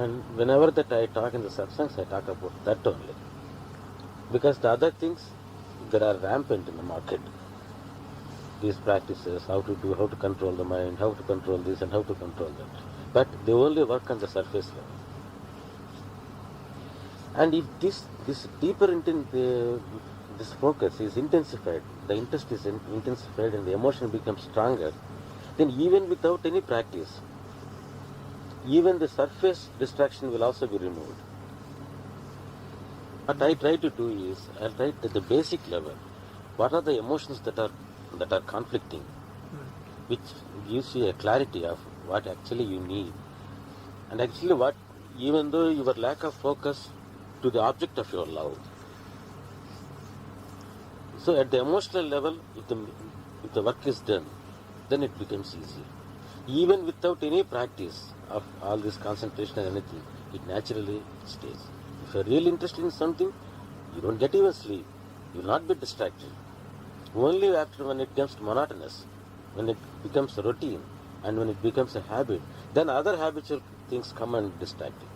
And whenever that I talk in the satsangs, I talk about that only. Because the other things, that are rampant in the market. These practices, how to control the mind, how to control this and how to control that. But they only work on the surface level. And if this deeper this focus is intensified, the interest is intensified and the emotion becomes stronger, then even without any practice, even the surface distraction will also be removed. What I try to do is, I try at the basic level, what are the emotions that are conflicting, which gives you a clarity of what actually you need. And actually what, even though your lack of focus to the object of your love. So at the emotional level, if the work is done, then it becomes easier. Even without any practice of all this concentration and anything, it naturally stays. If you are really interested in something, you don't get even sleep. You will not be distracted. Only after when it becomes monotonous, when it becomes a routine, and when it becomes a habit, then other habitual things come and distract you.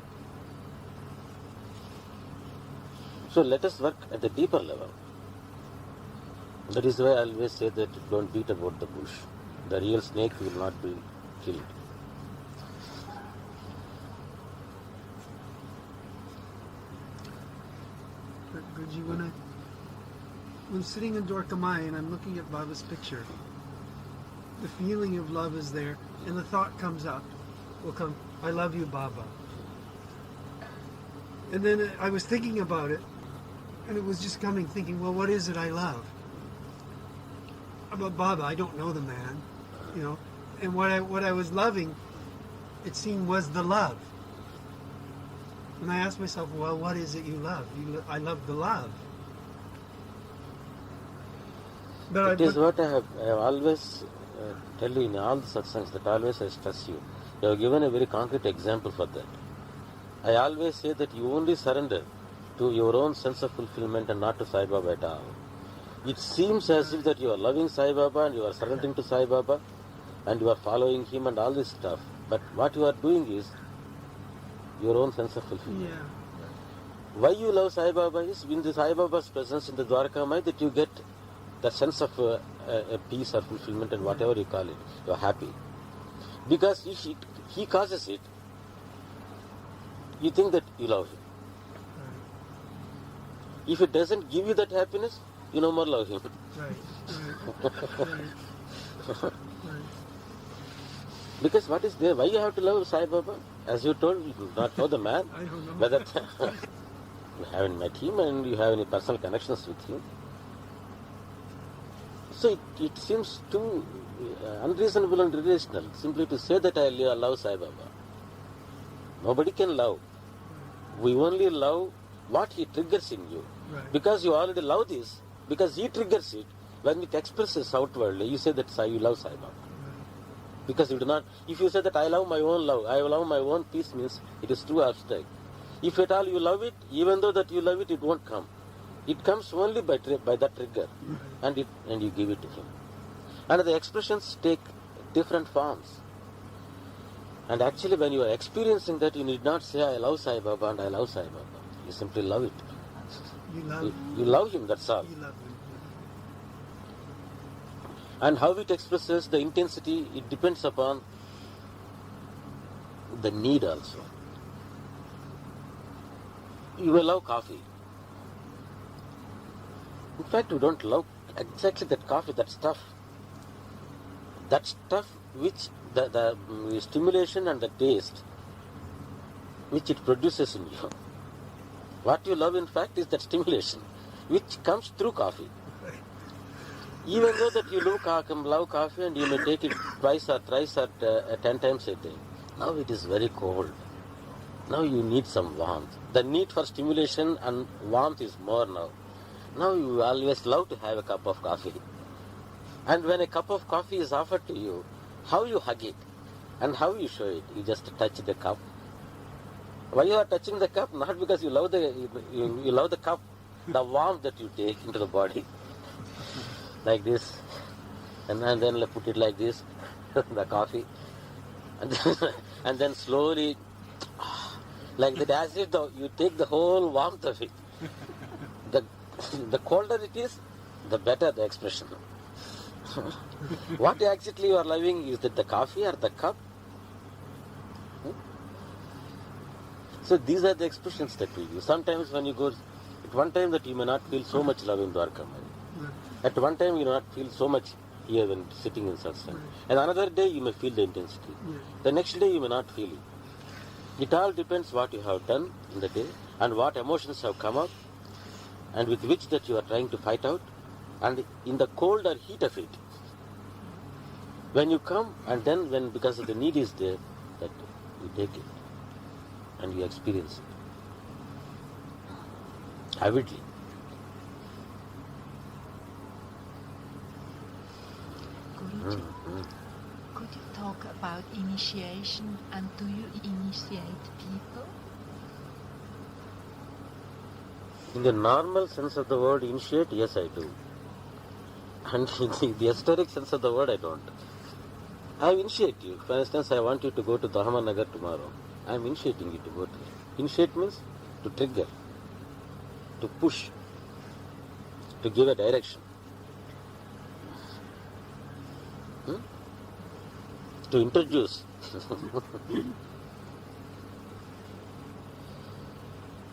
So let us work at the deeper level. That is why I always say that don't beat about the bush. The real snake will not be killed. Guruji, when I'm sitting in Dwarka Mai and I'm looking at Baba's picture, the feeling of love is there, and the thought comes up, I love you, Baba. And then I was thinking about it, And it was just coming, thinking, well, what is it I love? About Baba, I don't know the man, you know. And what I was loving, it seemed, was the love. And I asked myself, well, what is it you love? I love the love. It is what I have always tell you in all the satsangs, that always I stress you. You have given a very concrete example for that. I always say that you only surrender to your own sense of fulfillment and not to Sai Baba at all. It seems as if that you are loving Sai Baba and you are surrendering to Sai Baba and you are following him and all this stuff. But what you are doing is your own sense of fulfillment. Yeah. Why you love Sai Baba is in the Sai Baba's presence in the Dwarka Mai that you get the sense of a peace or fulfillment and whatever you call it. You are happy. Because he causes it, you think that you love him. If it doesn't give you that happiness, you no more love him. Right. Because what is there? Why you have to love Sai Baba? As you told, you do not know the man. I don't know. Whether you haven't met him and you have any personal connections with him. So it seems too unreasonable and irrational simply to say that I love Sai Baba. Nobody can love. We only love what he triggers in you. Right. Because you already love this, because he triggers it, when it expresses outwardly, you say that you love Sai Baba. Because you do not, if you say that I love my own love, I love my own peace, means it is too abstract. If at all you love it, even though that you love it, it won't come. It comes only by that trigger, and you give it to him. And the expressions take different forms. And actually when you are experiencing that, you need not say I love Sai Baba and I love Sai Baba. You simply love it. You love him, that's all. You love him. And how it expresses the intensity, it depends upon the need also. You will love coffee. In fact, you don't love exactly that coffee, that stuff. That stuff which the stimulation and the taste which it produces in you. What you love, in fact, is that stimulation which comes through coffee. Even though that you love coffee and you may take it twice or thrice or 10 times a day, now it is very cold. Now you need some warmth. The need for stimulation and warmth is more now. Now you always love to have a cup of coffee. And when a cup of coffee is offered to you, how you hug it and how you show it? You just touch the cup. Why you are touching the cup? Not because you love you love the cup, the warmth that you take into the body. Like this, and then put it like this, the coffee, and then slowly, like that, as if you take the whole warmth of it. The colder it is, the better the expression. What actually you are loving, is that the coffee or the cup? So these are the expressions that we use. Sometimes when you go, at one time that you may not feel so much love in Dwarka. At one time you do not feel so much here when sitting in satsang. And another day you may feel the intensity. The next day you may not feel it. It all depends what you have done in the day and what emotions have come up and with which that you are trying to fight out, and in the cold or heat of it. When you come and then when because of the need is there, that you take it and you experience it avidly. Guruji, could you talk about initiation, and do you initiate people? In the normal sense of the word initiate, yes I do. And in the esoteric sense of the word, I don't. I initiate you. For instance, I want you to go to Dhamanagar tomorrow. I am initiating you to go there. Initiate means to trigger, to push, to give a direction. To introduce.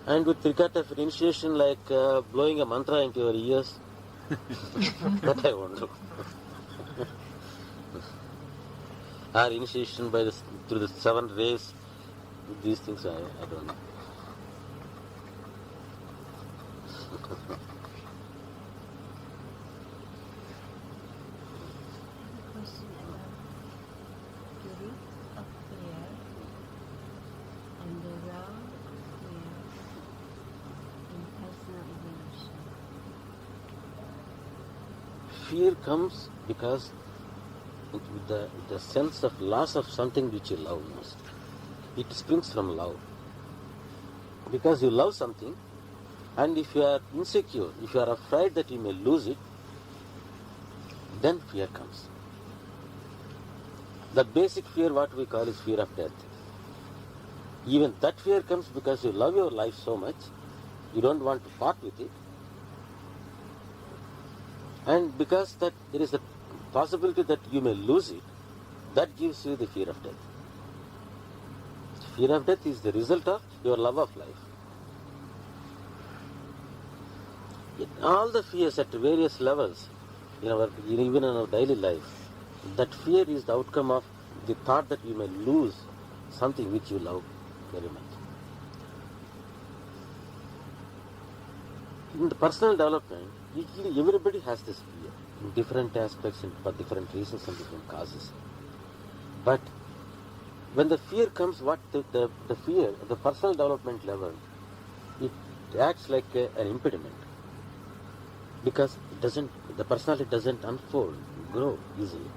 And with regard of initiation, like blowing a mantra into your ears, that I won't do. Or initiation by through the 7 rays, these things I don't know. Question about the root of fear and the role of fear in personal evolution. Fear comes because with the sense of loss of something which you love most. It springs from love. Because you love something, and if you are insecure, if you are afraid that you may lose it, then fear comes. The basic fear, what we call, is fear of death. Even that fear comes because you love your life so much, you don't want to part with it, and because that there is a possibility that you may lose it, that gives you the fear of death. Fear of death is the result of your love of life. In all the fears at various levels, even in our daily life, that fear is the outcome of the thought that you may lose something which you love very much. In the personal development, usually everybody has this fear in different aspects and for different reasons and different causes. But when the fear comes, what the fear at the personal development level, it acts like an impediment, because the personality doesn't unfold, grow easily.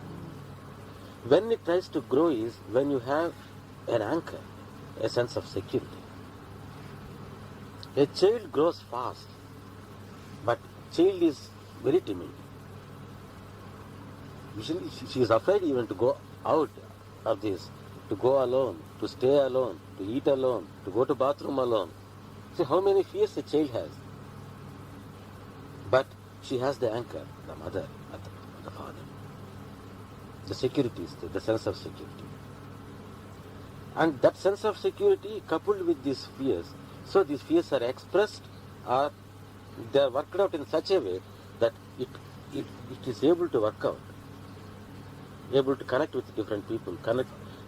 When it tries to grow is when you have an anchor, a sense of security. A child grows fast, but child is very timid. Usually she is afraid even to go out of this, to go alone, to stay alone, to eat alone, to go to bathroom alone. See how many fears a child has. But she has the anchor, the mother, the father. The security is there, the sense of security. And that sense of security coupled with these fears, so these fears are expressed or they are worked out in such a way that it is able to work out, able to connect with different people,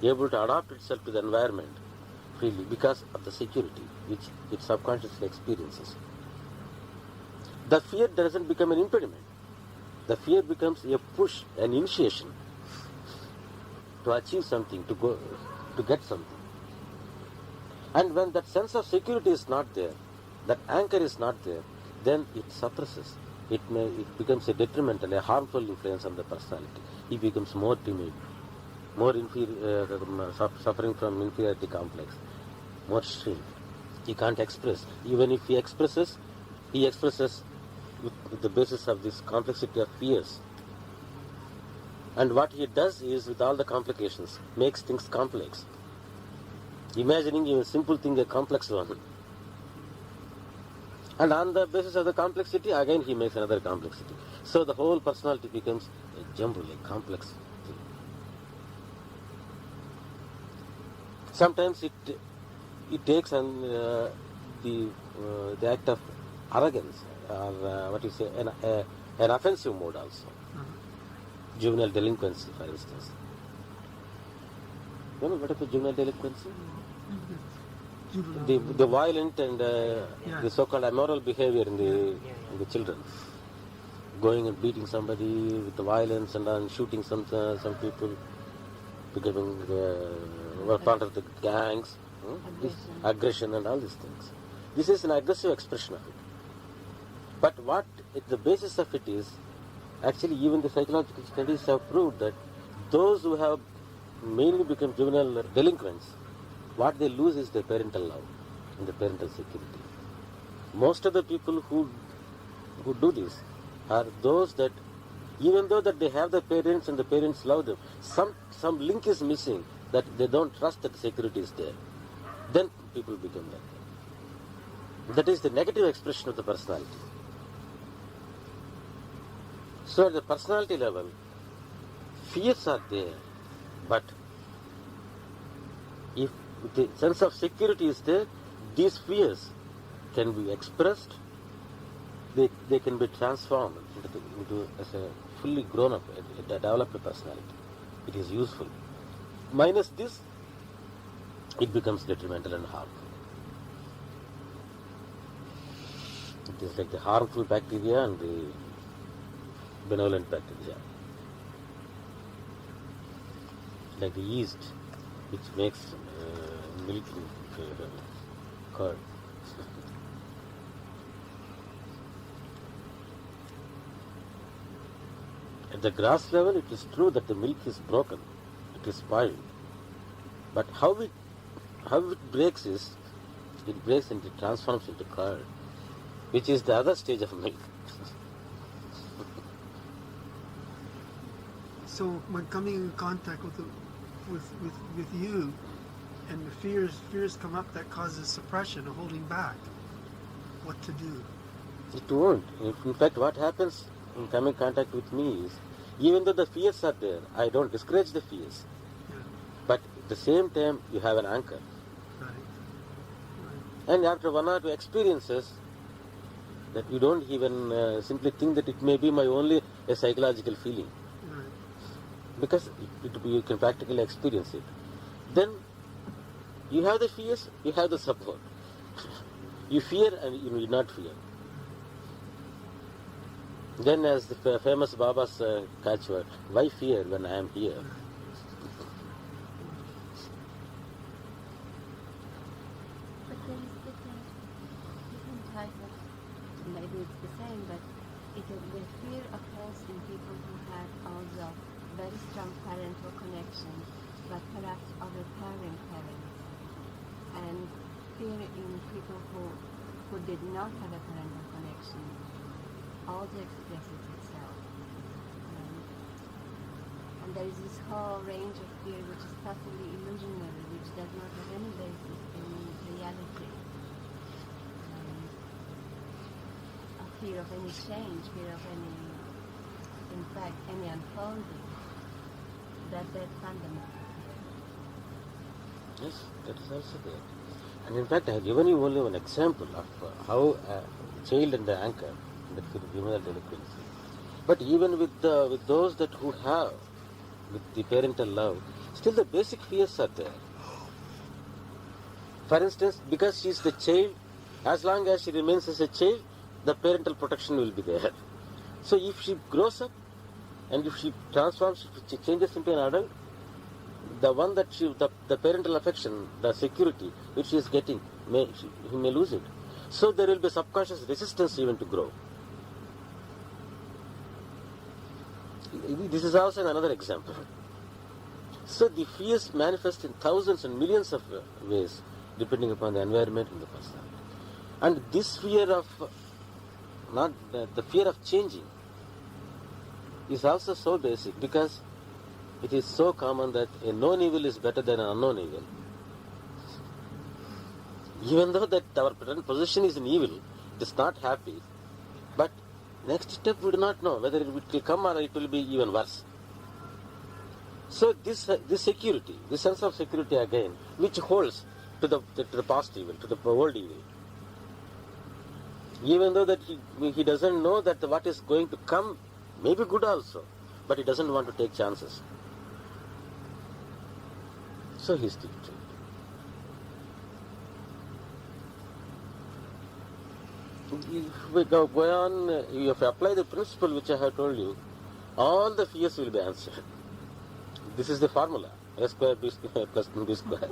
able to adapt itself to the environment freely because of the security which it subconsciously experiences. The fear doesn't become an impediment. The fear becomes a push, an initiation to achieve something, to get something. And when that sense of security is not there, that anchor is not there, then it suppresses. It becomes a detrimental, a harmful influence on the personality. He becomes more timid, more suffering from inferiority complex, more shrink. He can't express. Even if he expresses with the basis of this complexity of fears. And what he does is, with all the complications, makes things complex. Imagining a simple thing a complex one. And on the basis of the complexity, again he makes another complexity. So the whole personality becomes a jumble, a complex thing. Sometimes it takes the act of arrogance, or an offensive mode also. Juvenile delinquency, for instance. You know what is juvenile delinquency? The violent and the so-called immoral behavior in the children, going and beating somebody with the violence and shooting some people, becoming part of the gangs, aggression and all these things. This is an aggressive expression of it. But what the basis of it is, actually even the psychological studies have proved that those who have mainly become juvenile delinquents, what they lose is their parental love and the parental security. Most of the people who do this are those that, even though that they have the parents and the parents love them, some link is missing, that they don't trust that the security is there. Then people become like that. That is the negative expression of the personality. So at the personality level, fears are there, but if the sense of security is there, these fears can be expressed, they can be transformed into as a fully grown up, a developed personality. It is useful. Minus this, it becomes detrimental and harmful. It is like the harmful bacteria and the benevolent bacteria. Like the yeast, which makes milk curd. At the grass level, it is true that the milk is broken, it is spoiled. But how it breaks is, it breaks and it transforms into curd, which is the other stage of milk. So when coming in contact with you, and the fears come up that causes suppression or holding back, what to do? It won't. In fact, what happens in coming in contact with me is, even though the fears are there, I don't discourage the fears. Yeah. But at the same time, you have an anchor. Right. And after one or two experiences, that you don't even simply think that it may be my only a psychological feeling. Right. Because you can practically experience it. Then you have the fears, you have the support. You fear and you will not fear. Then as the famous Baba's catchword, why fear when I am here? But there is different type of, maybe it's the same, but the fear occurs in people who have also very strong parental connection, but perhaps overpowering parents. And fear in people who did not have a parental connection also expresses itself. And there is this whole range of fear which is totally illusionary, which does not have any basis in reality. A fear of any change, fear of any, in fact, any unfolding. That's fundamental. Yes, that is also there. And in fact, I have given you only one example of how a child and the anchor, that criminal delinquency. But even with those that who have, with the parental love, still the basic fears are there. For instance, because she is the child, as long as she remains as a child, the parental protection will be there. So if she grows up and if she transforms, if she changes into an adult, the one that the parental affection, the security which she is getting, he may lose it. So there will be subconscious resistance even to grow. This is also another example. So the fears manifest in thousands and millions of ways, depending upon the environment and the personality. And this fear of, not the fear of changing, is also so basic because it is so common that a known evil is better than an unknown evil. Even though that our present position is an evil, it is not happy, but next step we do not know whether it will come or it will be even worse. So this security, this sense of security again, which holds to the past evil, to the old evil. Even though that he doesn't know that what is going to come may be good also, but he doesn't want to take chances. So he sticks to it. If we go on, if you apply the principle which I have told you, all the fears will be answered. This is the formula. A square B square plus B square.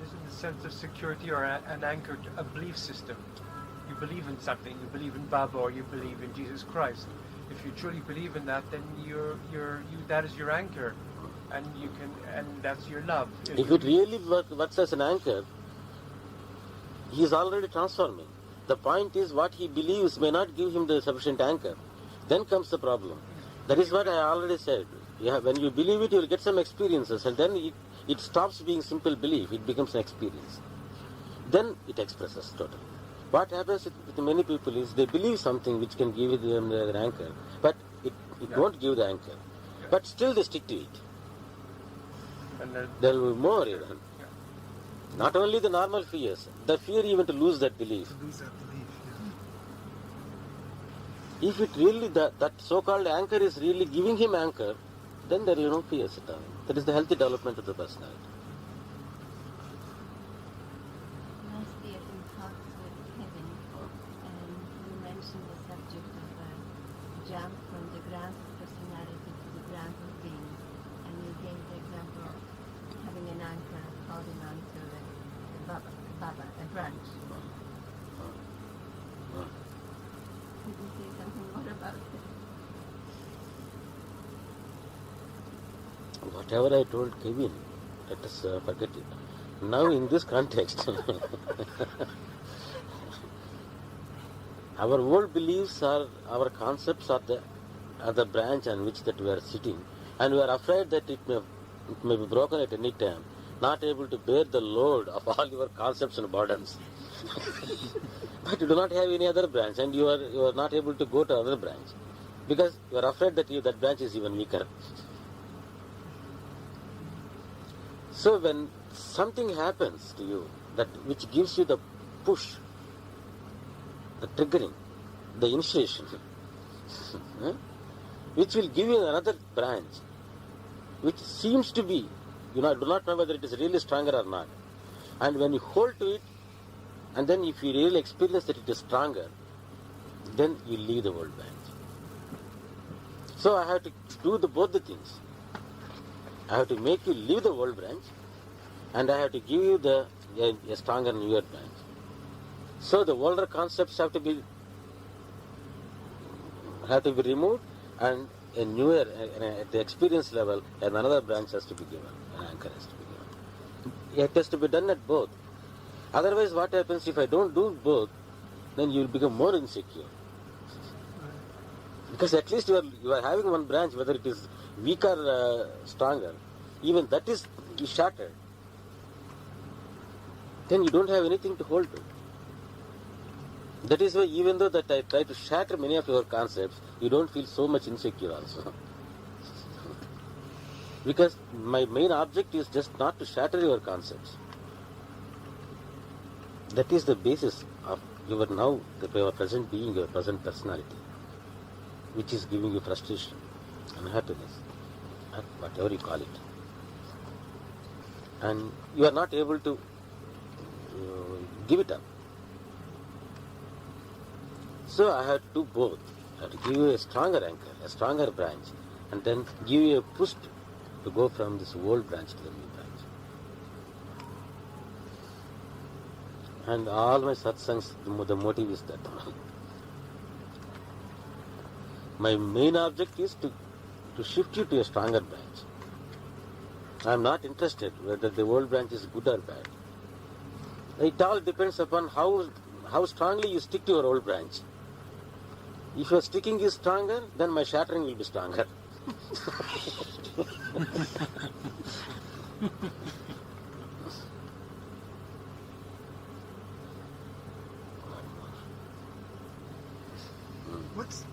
Isn't the sense of security or an anchor to a belief system? You believe in something, you believe in Baba or you believe in Jesus Christ. If you truly believe in that, then that is your anchor, and that's your love. If it really works as an anchor, he is already transforming. The point is what he believes may not give him the sufficient anchor. Then comes the problem. That is what I already said. When you believe it, you will get some experiences, and then it stops being simple belief. It becomes an experience. Then it expresses totally. What happens with many people is they believe something which can give them an anchor, but it won't give the anchor. But still they stick to it. And there will be more even. Not only the normal fears, the fear even to lose that belief. To lose that belief, If it really, that so-called anchor is really giving him anchor, then there is no fears at all. That is the healthy development of the personality. Nice fear in thoughts jump from the ground of personality to the ground of being. And you gave the example of having an anchor, holding on to the baba, a branch. Could you say something more about it? Whatever I told Kevin, let us forget it. Now in this context, our old beliefs are, our concepts are the branch on which that we are sitting, and we are afraid that it may be broken at any time, not able to bear the load of all your concepts and burdens. But you do not have any other branch, and you are not able to go to another branch, because you are afraid that that branch is even weaker. So when something happens to you that which gives you the push, the triggering, the initiation, which will give you another branch, which seems to be, do not know whether it is really stronger or not. And when you hold to it, and then if you really experience that it is stronger, then you leave the old branch. So I have to do both the things. I have to make you leave the old branch, and I have to give you a stronger newer branch. So the older concepts have to be removed, and a newer, at the experience level, and another branch has to be given, an anchor has to be given. It has to be done at both. Otherwise, what happens if I don't do both? Then you will become more insecure. Because at least you are having one branch, whether it is weak or stronger, even that is shattered. Then you don't have anything to hold to. That is why even though that I try to shatter many of your concepts, you don't feel so much insecure also. Because my main object is just not to shatter your concepts. That is the basis of your present being, your present personality, which is giving you frustration, unhappiness, whatever you call it. And you are not able to give it up. So I have to do both. I have to give you a stronger anchor, a stronger branch, and then give you a push to go from this old branch to the new branch. And all my satsangs, the motive is that. My main object is to shift you to a stronger branch. I am not interested whether the old branch is good or bad. It all depends upon how strongly you stick to your old branch. If your sticking is stronger, then my shattering will be stronger.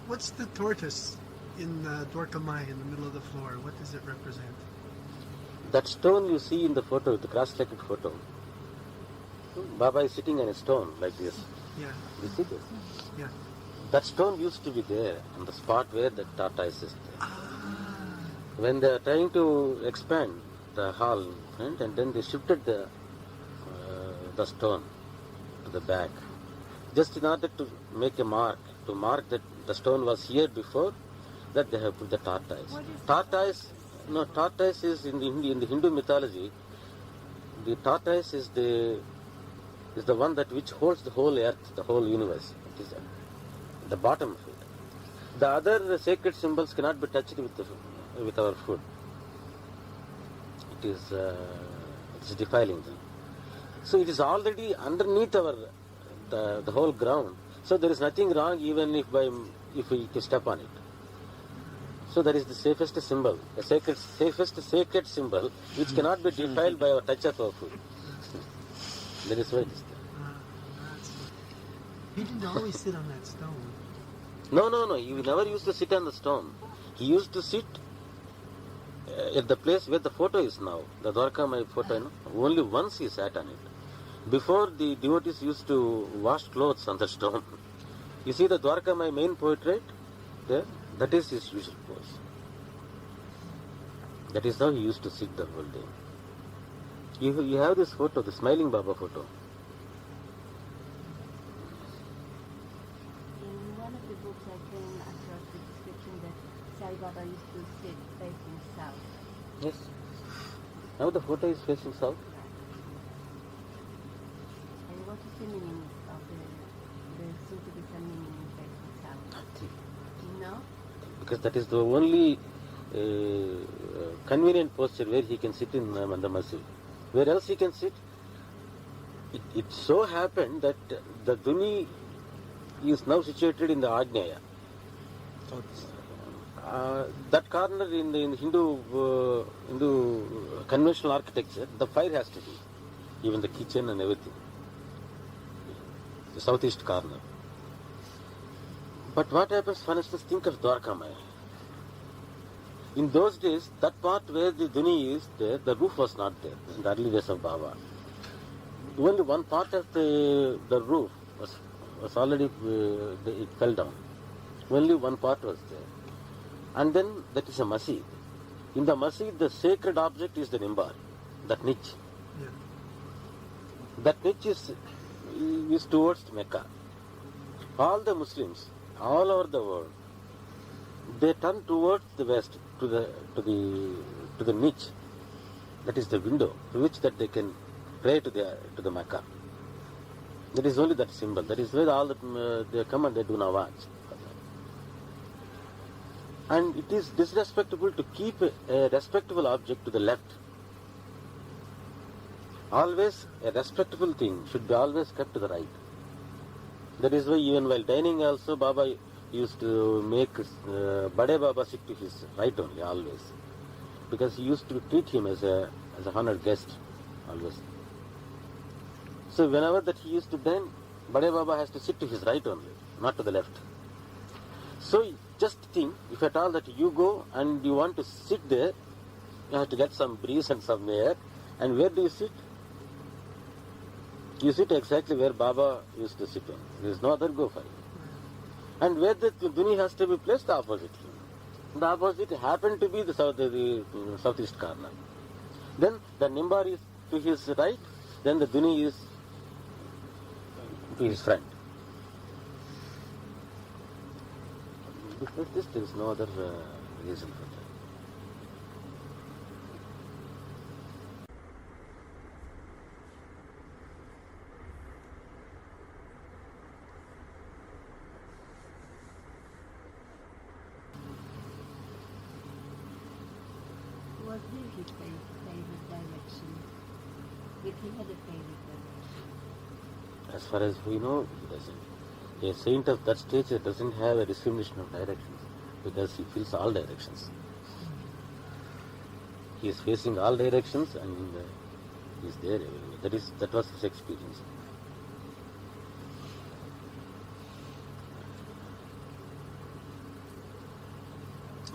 What's the tortoise in Dwarkamai in the middle of the floor? What does it represent? That stone you see in the photo, the cross-legged photo, Baba is sitting on a stone like this. Yeah. You see this? Yeah. That stone used to be there on the spot where the tortoise is there. When they are trying to expand the hall, and then they shifted the stone to the back, just in order to make a mark, to mark that the stone was here before, that they have put the tortoise. Tortoise is in the Hindu mythology. The tortoise is the one that which holds the whole earth, the whole universe. It is the bottom of it. The other sacred symbols cannot be touched with our food. It is defiling them. So it is already underneath the whole ground. So there is nothing wrong even if we step on it. So that is the safest symbol, the safest sacred symbol, which cannot be defiled by our touch of our food. That is why it is there. He didn't always sit on that stone. No. He never used to sit on the stone. He used to sit at the place where the photo is now, the Dwarkamai photo. Only once he sat on it. Before, the devotees used to wash clothes on the stone. You see the Dwarkamai main portrait there? That is his usual pose. That is how he used to sit the whole day. You have this photo, the smiling Baba photo. In one of the books I came across the description that Sai Baba used to sit facing south. Yes. Now the photo is facing south. And what is the meaning of there seems to be some meaning in facing south? Nothing. Do you know? Because that is the only convenient posture where he can sit in the masjid. Where else he can sit? It so happened that the Duni is now situated in the Agneya. That corner in the Hindu conventional architecture, the fire has to be, even the kitchen and everything. The southeast corner. But what happens, for instance, think of Dwarka Maya. In those days, that part where the Duni is there, the roof was not there in the early days of Baba. Only one part of the roof was already, it fell down. Only one part was there. And then that is a masjid. In the masjid, the sacred object is the nimbar, that niche. Yeah. That niche is towards Mecca. All the Muslims, all over the world, they turn towards the west, to the niche. That is the window through which that they can pray to the Mecca. That is only that symbol. That is where all they come and they do nawaz. And it is disrespectful to keep a respectable object to the left. Always a respectable thing should be always kept to the right. That is why even while dining also, Baba used to make Bade Baba sit to his right only, always. Because he used to treat him as a honored guest, always. So whenever that he used to dine, Bade Baba has to sit to his right only, not to the left. So just think, if at all that you go and you want to sit there, you have to get some breeze and some air. And where do you sit? You sit exactly where Baba used to sit on. There is no other go for you. And where the Duni has to be placed, the opposite. The opposite happened to be the southeast corner. Then the Nimbar is to his right, then the Duni is to his front. Because this, there is no other reason for that. Was there his favorite direction? If he had a favorite direction? As far as we know, he doesn't. A saint of that stature doesn't have a discrimination of directions because he feels all directions. He is facing all directions and he is there everywhere. That was his experience.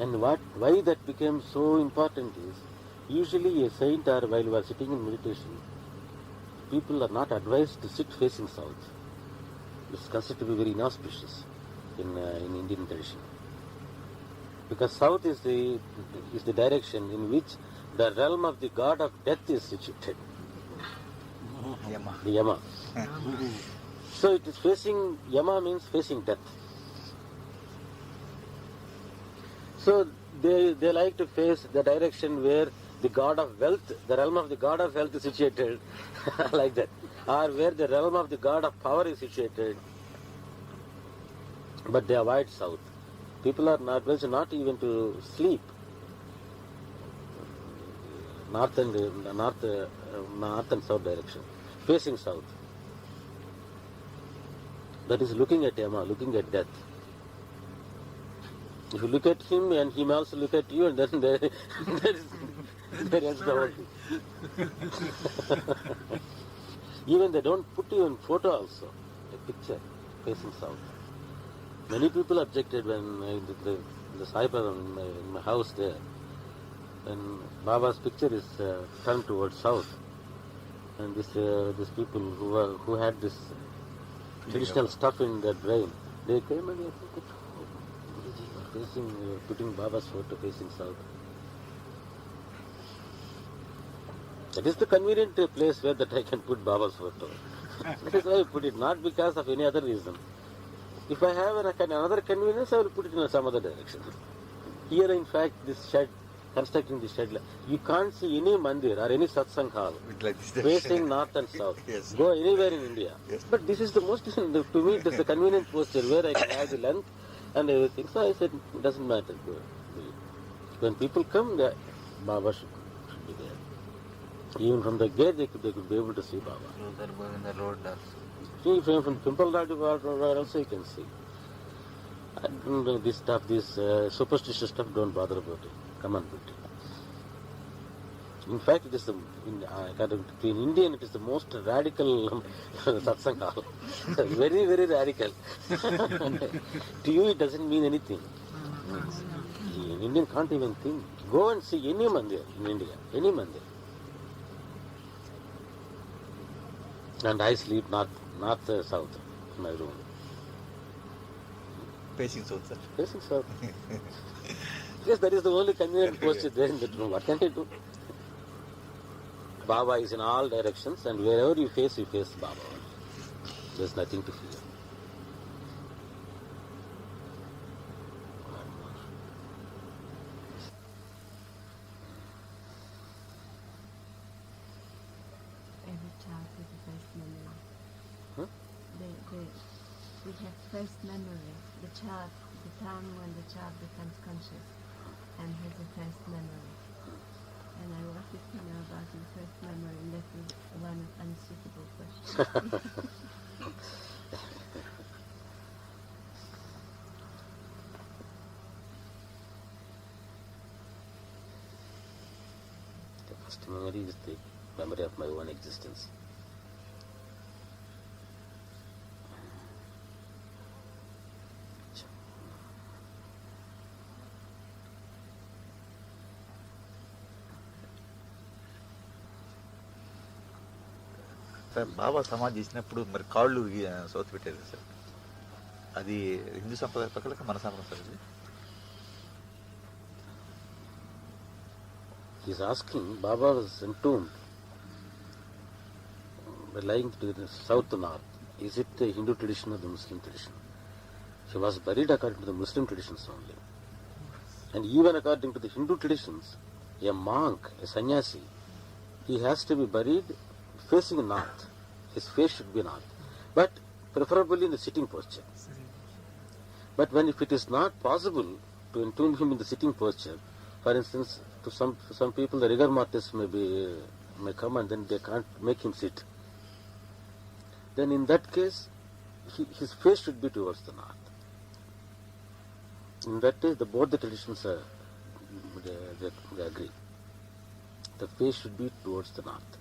And why that became so important is, usually a saint or while you are sitting in meditation, people are not advised to sit facing south. It's considered to be very inauspicious in Indian tradition. Because south is the direction in which the realm of the god of death is situated. The Yama. So it is facing, Yama means facing death. So they like to face the direction where the god of wealth, the realm of the god of wealth is situated, like that. Or where the realm of the god of power is situated. But they avoid south. People are not advised not even to sleep. North and south direction, facing south. That is looking at Yama, looking at death. If you look at him and he may also look at you, and then there is the whole thing. Even they don't put you in photo also, a picture facing south. Many people objected when the Saibaba in my house there, when Baba's picture is turned towards south, and these people who had this traditional stuff in their brain, they came and they said, Guruji, putting Baba's photo facing south. That is the convenient place where that I can put Baba's photo. That is why I put it, not because of any other reason. If I have another convenience, I will put it in some other direction. Here, in fact, this shed, constructing this shed, you can't see any mandir or any satsang hall Like this facing north and south. Yes. Go anywhere in India. Yes. But this is the most, to me, it is the convenient posture where I can have the length and everything. So I said, it doesn't matter. Go. When people come, Baba should be there. Even from the gate, they could be able to see Baba. in the road also. See, from Pimple Road also you can see. I don't know this stuff, this superstitious stuff, don't bother about it. Come on, put it. In fact, it is in Indian, it is the most radical satsang hall. Very, very radical. To you, it doesn't mean anything. In Indian can't even think. Go and see any mandir in India, any mandir. And I sleep north, south in my room. Facing south, sir. Facing south. Yes, that is the only convenient posture there in that room. What can I do? Baba is in all directions, and wherever you face Baba. There's nothing to fear. Every child has a first memory. Huh? We have first memory. The child, the time when the child becomes conscious and has a first memory. And I wanted to know about your first memory, and that was one unsuitable question. The first memory is the memory of my own existence. Sir Baba సమాధి చేసినప్పుడు మరి కాళ్ళు సోతి పెట్టారు కదా sir, అది హిందూ సంప్రదాయ ప్రకారం మన సంప్రదాయం సార్ ఇది? He is asking, Baba was entombed, lying to the south to north. Is it the Hindu tradition or the Muslim tradition? He was buried according to the Muslim traditions only. And even according to the Hindu traditions, a monk, a sannyasi, he has to be buried facing north. His face should be north. But preferably in the sitting posture. But when if it is not possible to entomb him in the sitting posture, for instance, to some people the rigor mortis may come and then they can't make him sit. Then in that case, his face should be towards the north. In that case, both the traditions they agree. The face should be towards the north.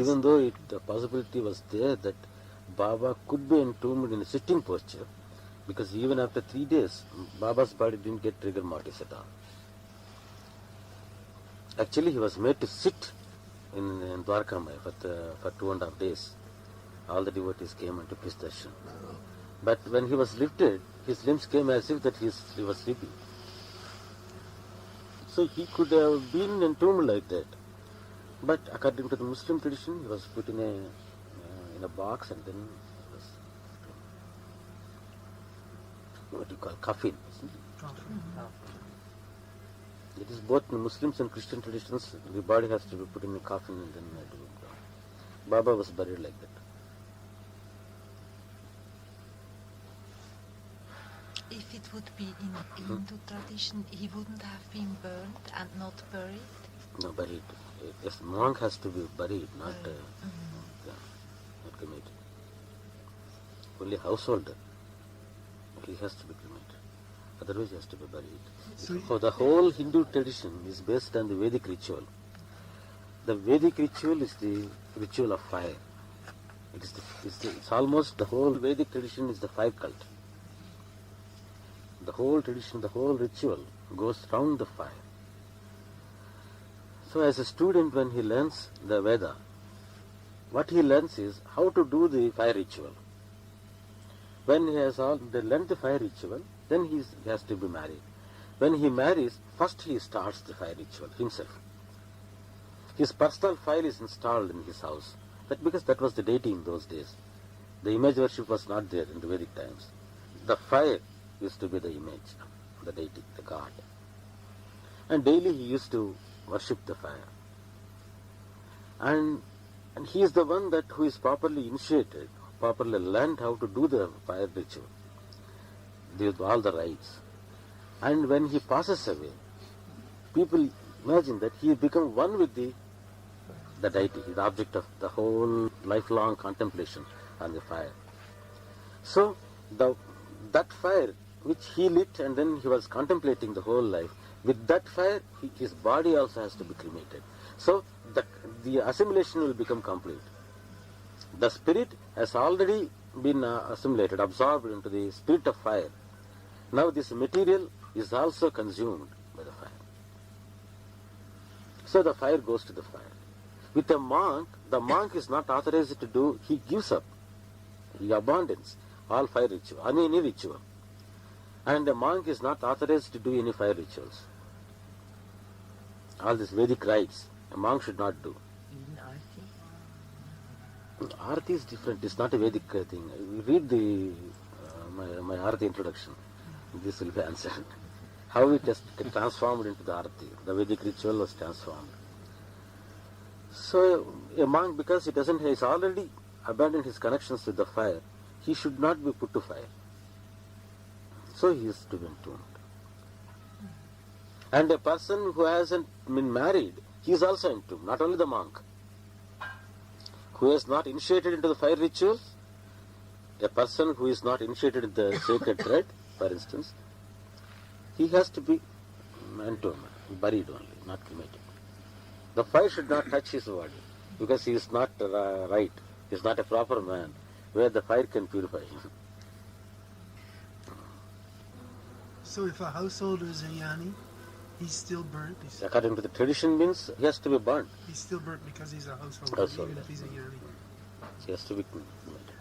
Even though the possibility was there that Baba could be entombed in a sitting posture, because even after 3 days, Baba's body didn't get rigor mortis at all. Actually, he was made to sit in Dwarkamai for 2.5 days. All the devotees came and took his darshan. But when he was lifted, his limbs came as if that he was sleeping. So he could have been entombed like that. But according to the Muslim tradition, he was put in a box and then was what you call coffin. It is both in Muslims and Christian traditions. The body has to be put in a coffin and then Baba was buried like that. If it would be in Hindu tradition, he wouldn't have been burnt and not buried? No, buried. Yes, monk has to be buried, not not cremated. Only householder, he has to be cremated. Otherwise, he has to be buried. So the whole Hindu tradition is based on the Vedic ritual. The Vedic ritual is the ritual of fire. It's almost the whole Vedic tradition is the fire cult. The whole tradition, the whole ritual goes round the fire. So as a student, when he learns the Veda, what he learns is how to do the fire ritual. When he has learned the fire ritual, then he has to be married. When he marries, first he starts the fire ritual himself. His personal fire is installed in his house. Because that was the deity in those days. The image worship was not there in the Vedic times. The fire used to be the image, the deity, the god. And daily he used to worship the fire. And he is the one that who is properly initiated, properly learned how to do the fire ritual, with all the rites. And when he passes away, people imagine that he has become one with the deity, the object of the whole lifelong contemplation on the fire. So that fire which he lit and then he was contemplating the whole life, with that fire his body also has to be cremated. So the assimilation will become complete. The spirit has already been assimilated, absorbed into the spirit of fire. Now this material is also consumed by the fire. So the fire goes to the fire. With a monk, the monk is not authorized to do, he gives up, he abandons all fire ritual, any ritual. And the monk is not authorized to do any fire rituals. All these Vedic rites, a monk should not do. Even Arati? Arati is different, it's not a Vedic thing. You read my Arati introduction, this will be answered. How it has transformed into the Arati, the Vedic ritual was transformed. So a monk, because he's already abandoned his connections with the fire, he should not be put to fire. So he is to be entombed. And a person who hasn't been married, he is also entombed, not only the monk. Who has not initiated into the fire rituals, a person who is not initiated in the sacred thread, for instance, he has to be entombed, buried only, not cremated. The fire should not touch his body, because he is not right, he is not a proper man, where the fire can purify him. So if a householder is a yani, he's still burnt. According to the tradition means he has to be burnt. He's still burnt because he's a householder, even if he's a yani. He has to be cremated.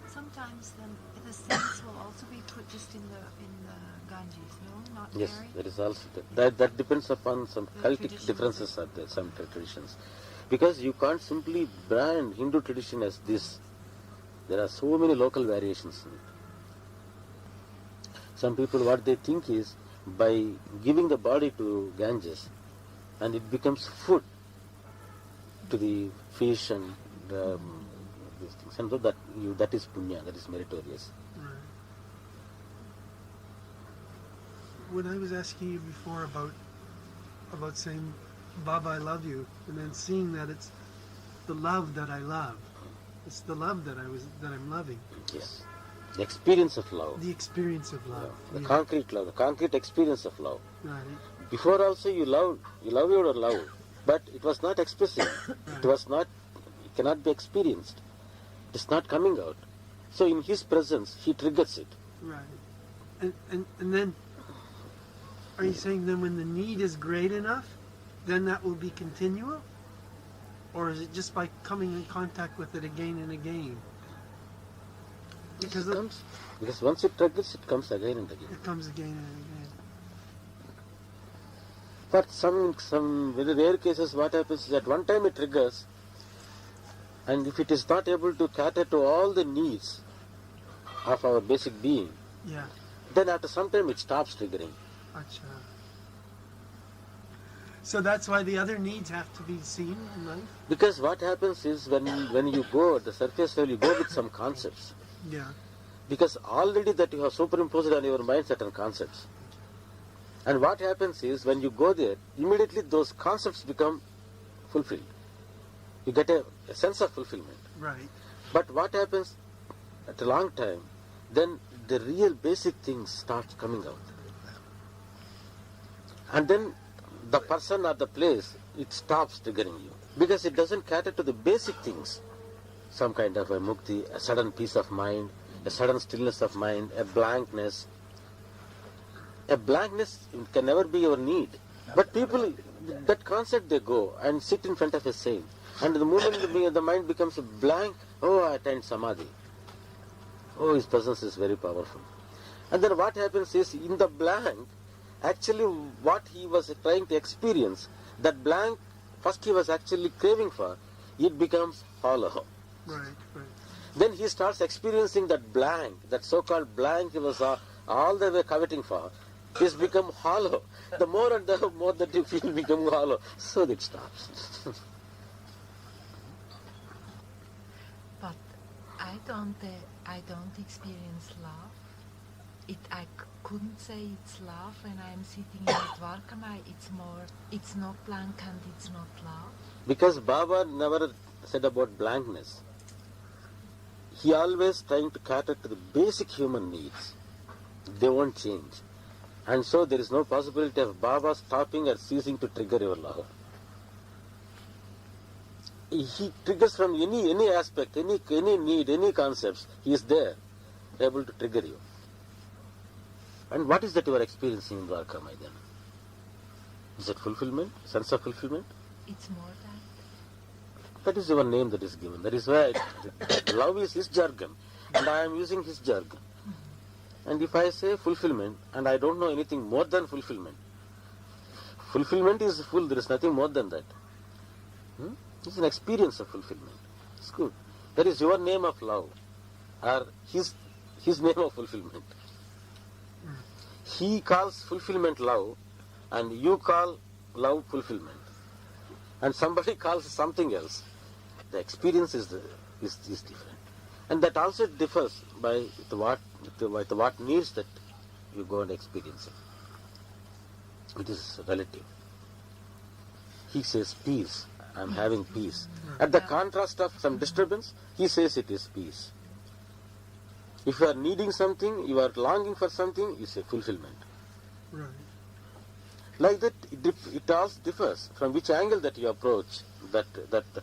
Sometimes then the saints will also be put just in the Ganges, no? Not Yes, buried? there is also that depends upon some cultic differences are there, some traditions. Because you can't simply brand Hindu tradition as this. There are so many local variations in it. Some people, what they think is, by giving the body to Ganges, and it becomes food to the fish and these things, and so that is punya, that is meritorious. Right. When I was asking you before about saying, Baba, I love you, and then seeing that it's the love that I love, it's the love that I'm loving. Yes. The experience of love. The experience of love. The concrete love, the concrete experience of love. Right. Before also you loved your love, but it was not expressive. It cannot be experienced. It's not coming out. So in his presence, he triggers it. Right. And then, are you saying then when the need is great enough, then that will be continual? Or is it just by coming in contact with it again and again? Because once it triggers, it comes again and again. It comes again and again. But some very rare cases, what happens is at one time it triggers, and if it is not able to cater to all the needs of our basic being, then after some time it stops triggering. Achha. So that's why the other needs have to be seen in life? Because what happens is when you go at the surface level, you go with some concepts. Yeah. Because already that you have superimposed on your mind certain concepts. And what happens is when you go there, immediately those concepts become fulfilled. You get a sense of fulfillment. Right. But what happens at a long time, then the real basic things start coming out. And then the person or the place, it stops triggering you. Because it doesn't cater to the basic things. Some kind of a mukti, a sudden peace of mind, a sudden stillness of mind, a blankness. A blankness can never be your need. But people, that concept they go and sit in front of a saint. And the moment the mind becomes blank, oh, I attained samadhi. Oh, his presence is very powerful. And then what happens is, in the blank, actually what he was trying to experience, that blank, first he was actually craving for, it becomes hollow. Right. Then he starts experiencing that blank, that so-called blank he was all the way coveting for. He's become hollow. The more and the more that you feel become hollow, so it stops. But I don't experience love. I couldn't say it's love when I'm sitting in the Dwarkamai. It's not blank and it's not love. Because Baba never said about blankness. He always trying to cater to the basic human needs. They won't change. And so there is no possibility of Baba stopping or ceasing to trigger your love. He triggers from any aspect, any need, any concepts. He is there, able to trigger you. And what is that you are experiencing in Dwarkamai then? Is it fulfillment, sense of fulfillment? It's more than. That is your name that is given. That is why love is his jargon, and I am using his jargon. And if I say fulfillment, and I don't know anything more than fulfillment, fulfillment is full, there is nothing more than that. It's an experience of fulfillment. It's good. That is your name of love, or his name of fulfillment. He calls fulfillment love, and you call love fulfillment. And somebody calls something else. The experience is different. And that also differs by what needs that you go and experience it. It is relative. He says peace. I am having peace. At the contrast of some disturbance, he says it is peace. If you are needing something, you are longing for something, you say fulfillment. Right. Like that, it also differs from which angle that you approach that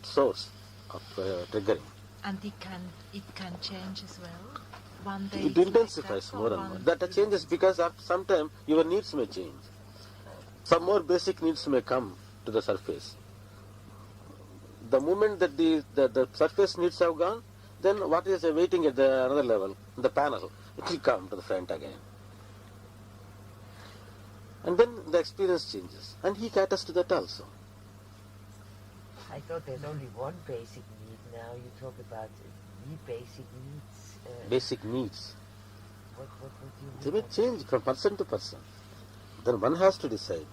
source of triggering. And it can change as well. One day It intensifies more and more. That changes because after some time your needs may change. Some more basic needs may come to the surface. The moment that the surface needs have gone, then what is waiting at the another level, the panel, it will come to the front again. And then the experience changes. And he caters to that also. I thought there's only one basic need. Now you talk about the basic needs. Basic needs. What do They you may mean? change from person to person. Then one has to decide,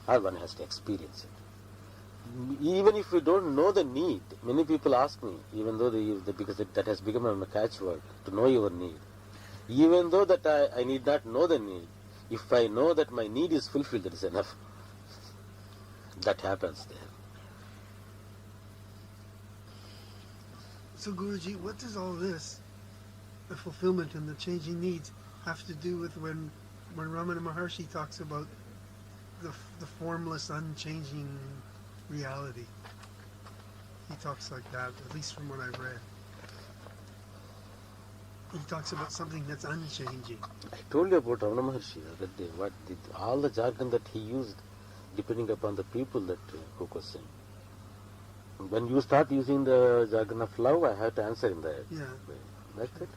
or one has to experience it. Even if we don't know the need, many people ask me, even though because that has become a catchword, to know your need. Even though that I need not know the need, if I know that my need is fulfilled, that is enough. That happens there. So Guruji, what does all this, the fulfillment and the changing needs, have to do with when Ramana Maharshi talks about the formless, unchanging reality? He talks like that, at least from what I've read. He talks about something that's unchanging. I told you about Ramana Maharshi that day, all the jargon that he used, depending upon the people that who question. When you start using the jargon of love, I have to answer in that way. That's it.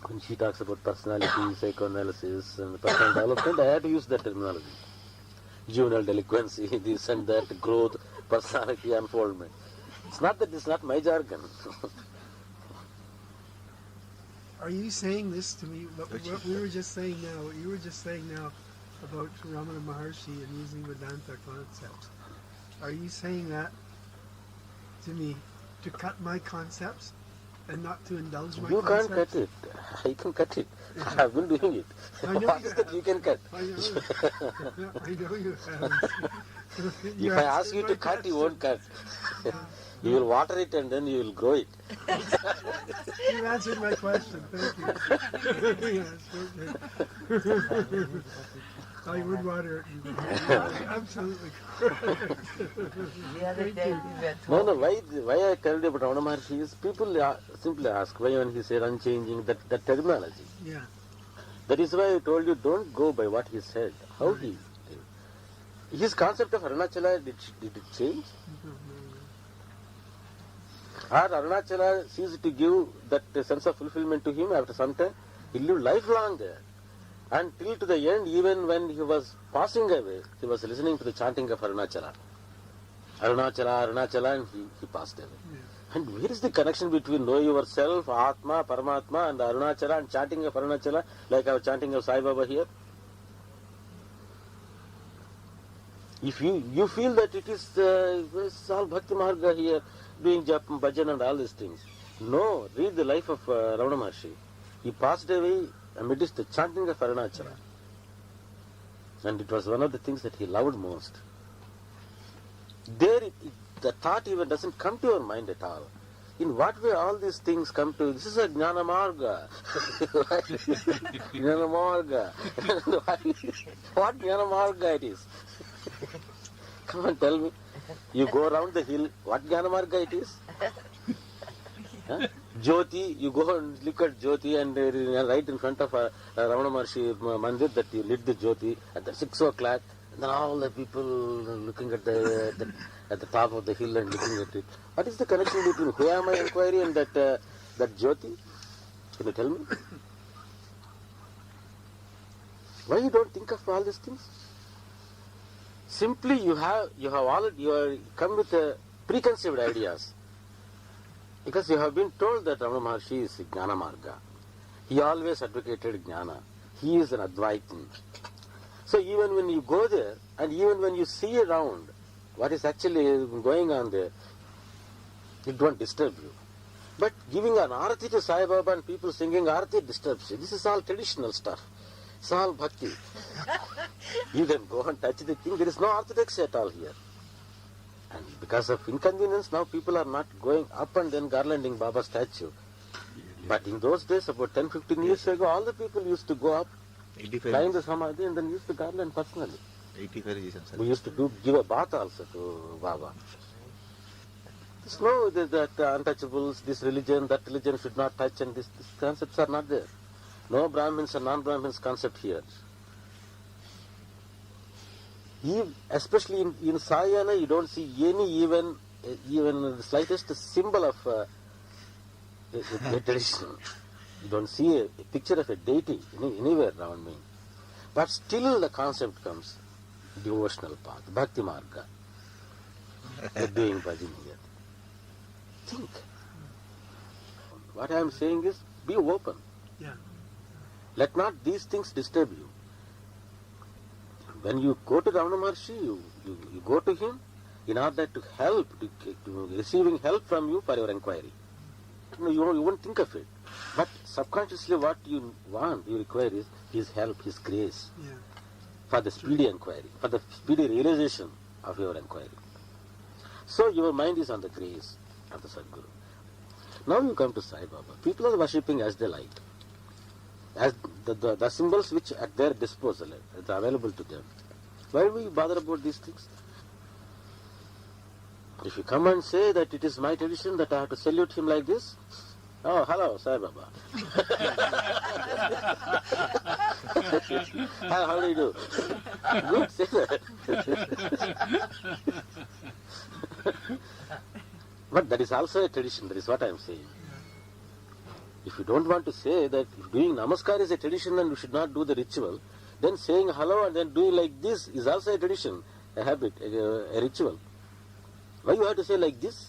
When she talks about personality, psychoanalysis, and personal development, I have to use that terminology. Juvenile delinquency, this and that, growth, personality unfoldment. It's not that it's not my jargon. Are you saying this to me? What we were just saying now, you were just saying now about Ramana Maharshi and using Vedanta concepts. Are you saying that to me to cut my concepts and not to indulge my You concepts? can't cut it. I can cut it. I have been doing it. I know What you is that have. you can cut? I know you have. If I ask you to cut, you won't cut. You will water it and then you will grow it. You answered my question. Thank you. Yes, okay. I would water it. Absolutely correct. The other day we were No, talking. why I told you about Ramana Maharshi is people simply ask why when he said unchanging, that terminology. Yeah. That is why I told you don't go by what he said, how he did. His concept of Arunachala, did it change? Or Arunachala ceased to give that sense of fulfillment to him after some time? He lived lifelong there. Until to the end, even when he was passing away, he was listening to the chanting of Arunachala. Arunachala, Arunachala, and he passed away. And where is the connection between know yourself, Atma, Paramatma, and Arunachala, and chanting of Arunachala, like our chanting of Saibaba here? If you feel that it is it's all Bhakti Marga here, doing jap, bhajan and all these things. No, read the life of Ramana Maharshi. He passed away amidst the chanting of Arunachala. And it was one of the things that he loved most. There, the thought even doesn't come to your mind at all. In what way all these things come to? This is a Jnana Marga. Jnana Marga. What Jnana Marga it is? Come on, tell me. You go around the hill, what Jnana Marga it is? Huh? Jyoti, you go and look at Jyoti and right in front of Ramana Maharshi Mandir that you lit the Jyoti at the 6 o'clock, and then all the people looking at the top of the hill and looking at it. What is the connection between who am I inquiry and that Jyoti? Can you tell me? Why you don't think of all these things? Simply you are come with preconceived ideas. Because you have been told that Ramana Maharshi is Jnana Marga. He always advocated Jnana. He is an Advaitin. So even when you go there, and even when you see around what is actually going on there, it won't disturb you. But giving an Arati to Sai Baba and people singing Arati disturbs you. This is all traditional stuff. It's all bhakti. You can go and touch the thing. There is no orthodoxy at all here. And because of inconvenience, now people are not going up and then garlanding Baba's statue. But in those days, about 10-15 years ago, all the people used to go up, climb the Samadhi and then used to garland personally. 85 years. We used to give a bath also to Baba. There's no that untouchables, this religion, that religion should not touch, and these concepts are not there. No Brahmins and non-Brahmins concept here. Especially in Sayana, you don't see any even the slightest symbol of a tradition. You don't see a picture of a deity anywhere around me. But still the concept comes, devotional path, Bhakti Marga. Doing bhajan here. Think. What I am saying is, be open. Yeah. Let not these things disturb you. When you go to Ramana Maharshi, you go to him in order to help, to receiving help from you for your inquiry. You won't think of it. But subconsciously what you want, you require is his help, his grace for the speedy inquiry, for the speedy realization of your inquiry. So your mind is on the grace of the Sadguru. Now you come to Sai Baba. People are worshipping as they like. As the symbols which at their disposal are available to them. Why do we bother about these things? If you come and say that it is my tradition that I have to salute him like this, oh, hello, Sai Baba. How do you do? Good, say that. But that is also a tradition, that is what I am saying. If you don't want to say that doing namaskar is a tradition and you should not do the ritual, then saying hello and then doing like this is also a tradition, a habit, a ritual. Why you have to say like this?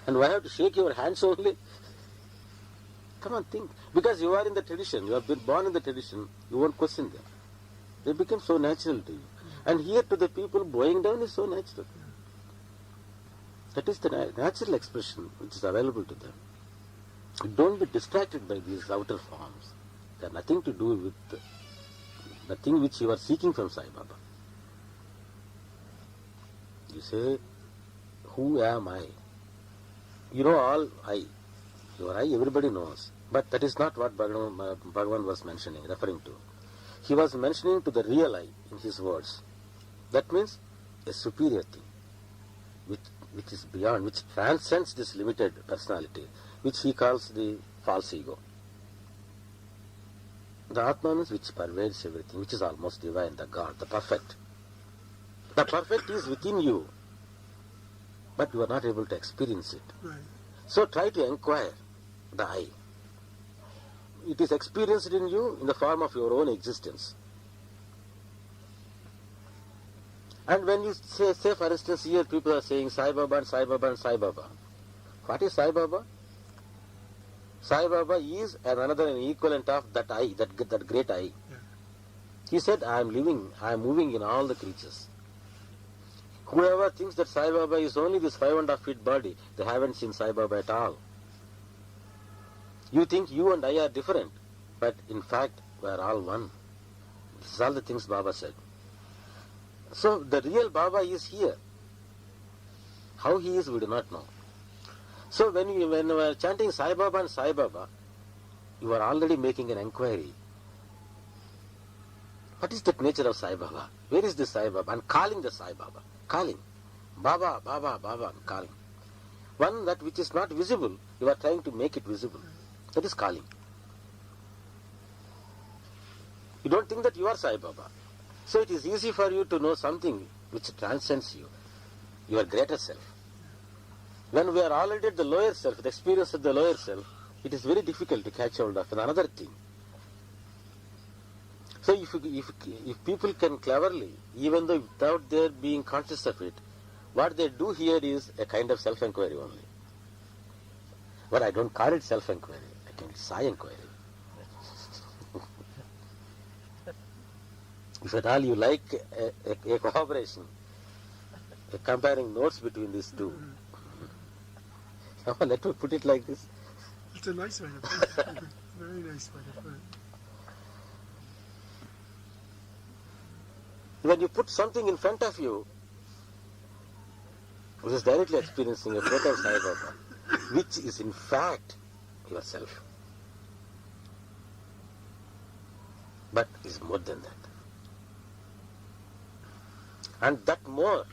And why have to shake your hands only? Come on, think. Because you are in the tradition, you have been born in the tradition, you won't question them. They become so natural to you. And here to the people, bowing down is so natural. That is the natural expression which is available to them. Don't be distracted by these outer forms. They have nothing to do with the thing which you are seeking from Sai Baba. You say, who am I? You know all I. Your I, everybody knows. But that is not what Bhagavan was mentioning, referring to. He was mentioning to the real I in his words. That means a superior thing, which is beyond, which transcends this limited personality, which he calls the false ego. The Atman is which pervades everything, which is almost divine, the God, the perfect. The perfect is within you, but you are not able to experience it. Right. So try to inquire the I. It is experienced in you in the form of your own existence. And when you say for instance, here people are saying Sai Baba and Sai Baba and Sai Baba. What is Sai Baba? Sai Baba is an equivalent of that I, that great I. Yeah. He said, I am moving in all the creatures. Whoever thinks that Sai Baba is only this 5.5 feet body, they haven't seen Sai Baba at all. You think you and I are different, but in fact we are all one. This is all the things Baba said. So the real Baba is here. How he is, we do not know. So when you are chanting Sai Baba and Sai Baba, you are already making an inquiry. What is the nature of Sai Baba? Where is the Sai Baba? And calling the Sai Baba. Calling. Baba, Baba, Baba, and calling. One that which is not visible, you are trying to make it visible. That is calling. You don't think that you are Sai Baba. So it is easy for you to know something which transcends you, your greater self. When we are already at the lower self, the experience of the lower self, it is very difficult to catch hold of another thing. So if people can cleverly, even though without their being conscious of it, what they do here is a kind of self-inquiry only. But I don't call it self-inquiry, I call it Sai-inquiry. If at all you like a cooperation, comparing notes between these two, let me put it like this. It's a nice way to put it. Very nice way to put it. When you put something in front of you, which is directly experiencing a photo of Sai Baba, which is in fact yourself, but is more than that. And that more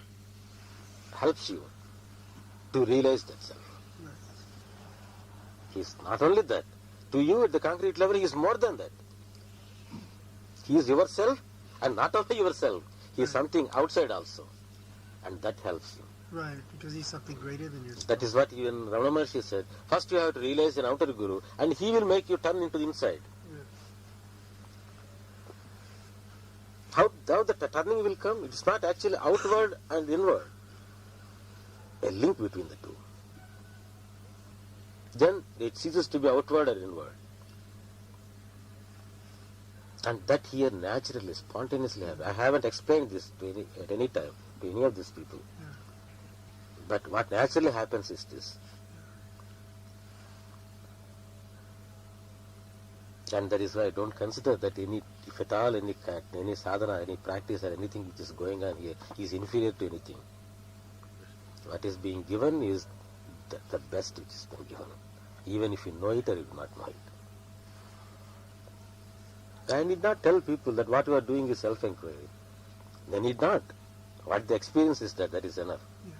helps you to realize that self. He is not only that. To you at the concrete level, he is more than that. He is yourself, and not only yourself, he is something outside also. And that helps you. Right, because he's something greater than yourself. That is what even Ramana Maharshi said. First you have to realize an outer guru, and he will make you turn into the inside. How the turning will come? It is not actually outward and inward. A link between the two. Then it ceases to be outward or inward. And that here naturally, spontaneously happens. I haven't explained this at any time to any of these people. Yeah. But what naturally happens is this. And that is why I don't consider that if at all any sadhana, any practice or anything which is going on here is inferior to anything. What is being given is the best which is being given. Even if you know it or you do not know it. I need not tell people that what you are doing is self-inquiry. They need not. What the experience is that is enough. Yeah.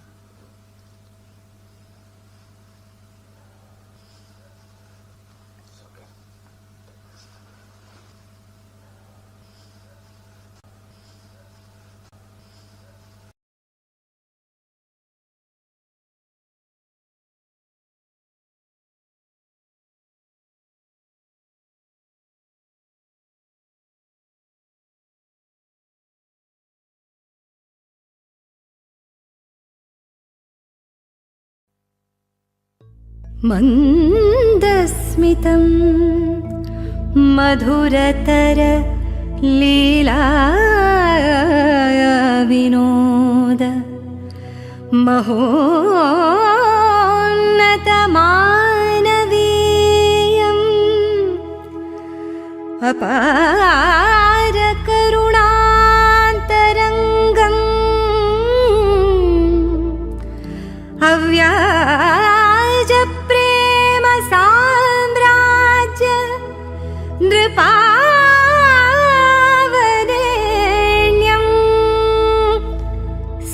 मन्दस्मितं मधुरतर लीला विनोद महोन्नतमानवीयम् अपार करुणान्तरङ्गम् अव्याज प्रेम साम्राज्य नृपावरेण्यं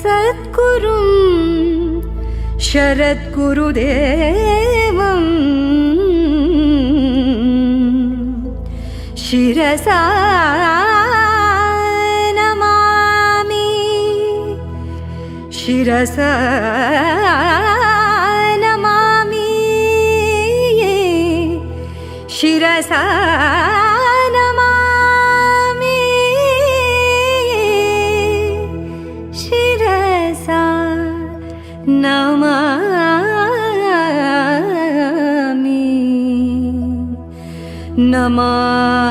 सद्गुरुं शरद्गुरुदेवं शिरसा नमामि शिरसा नमामि शिरसा नमामि शिरसा नमामि नमामि।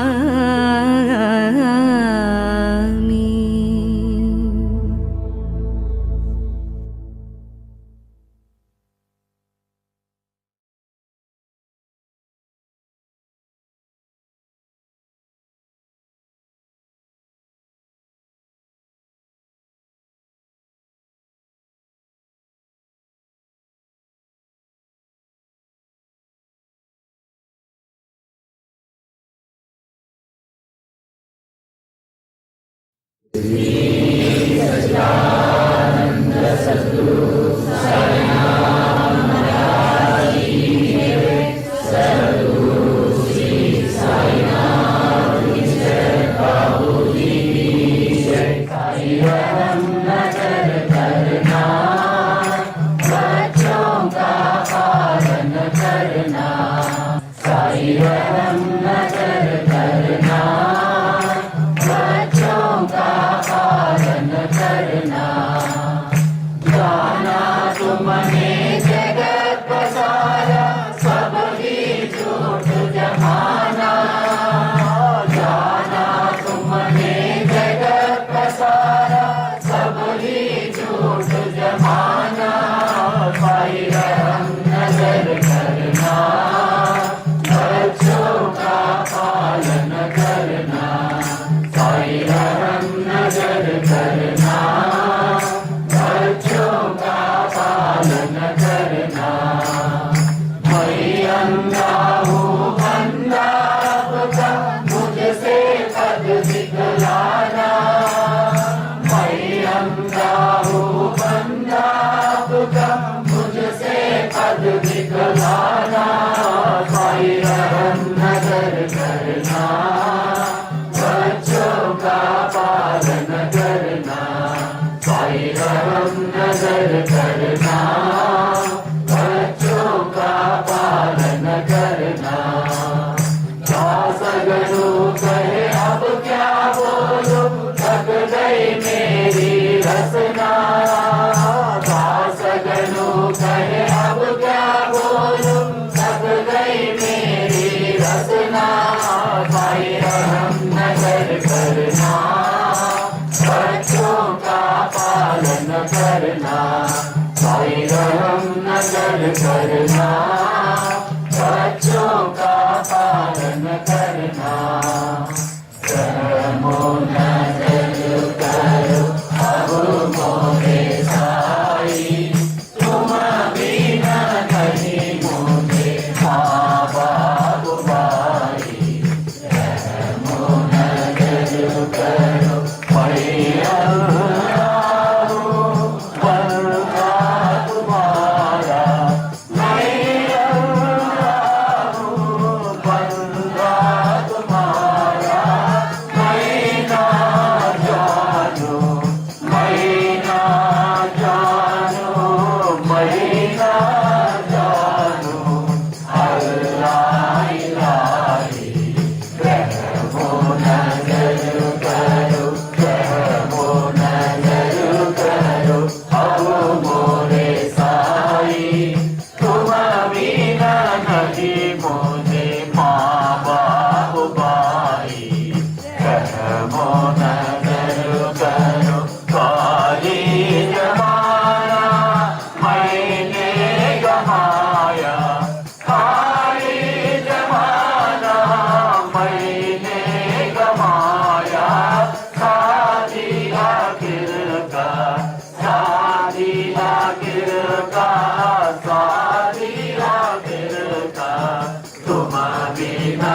तुम बिना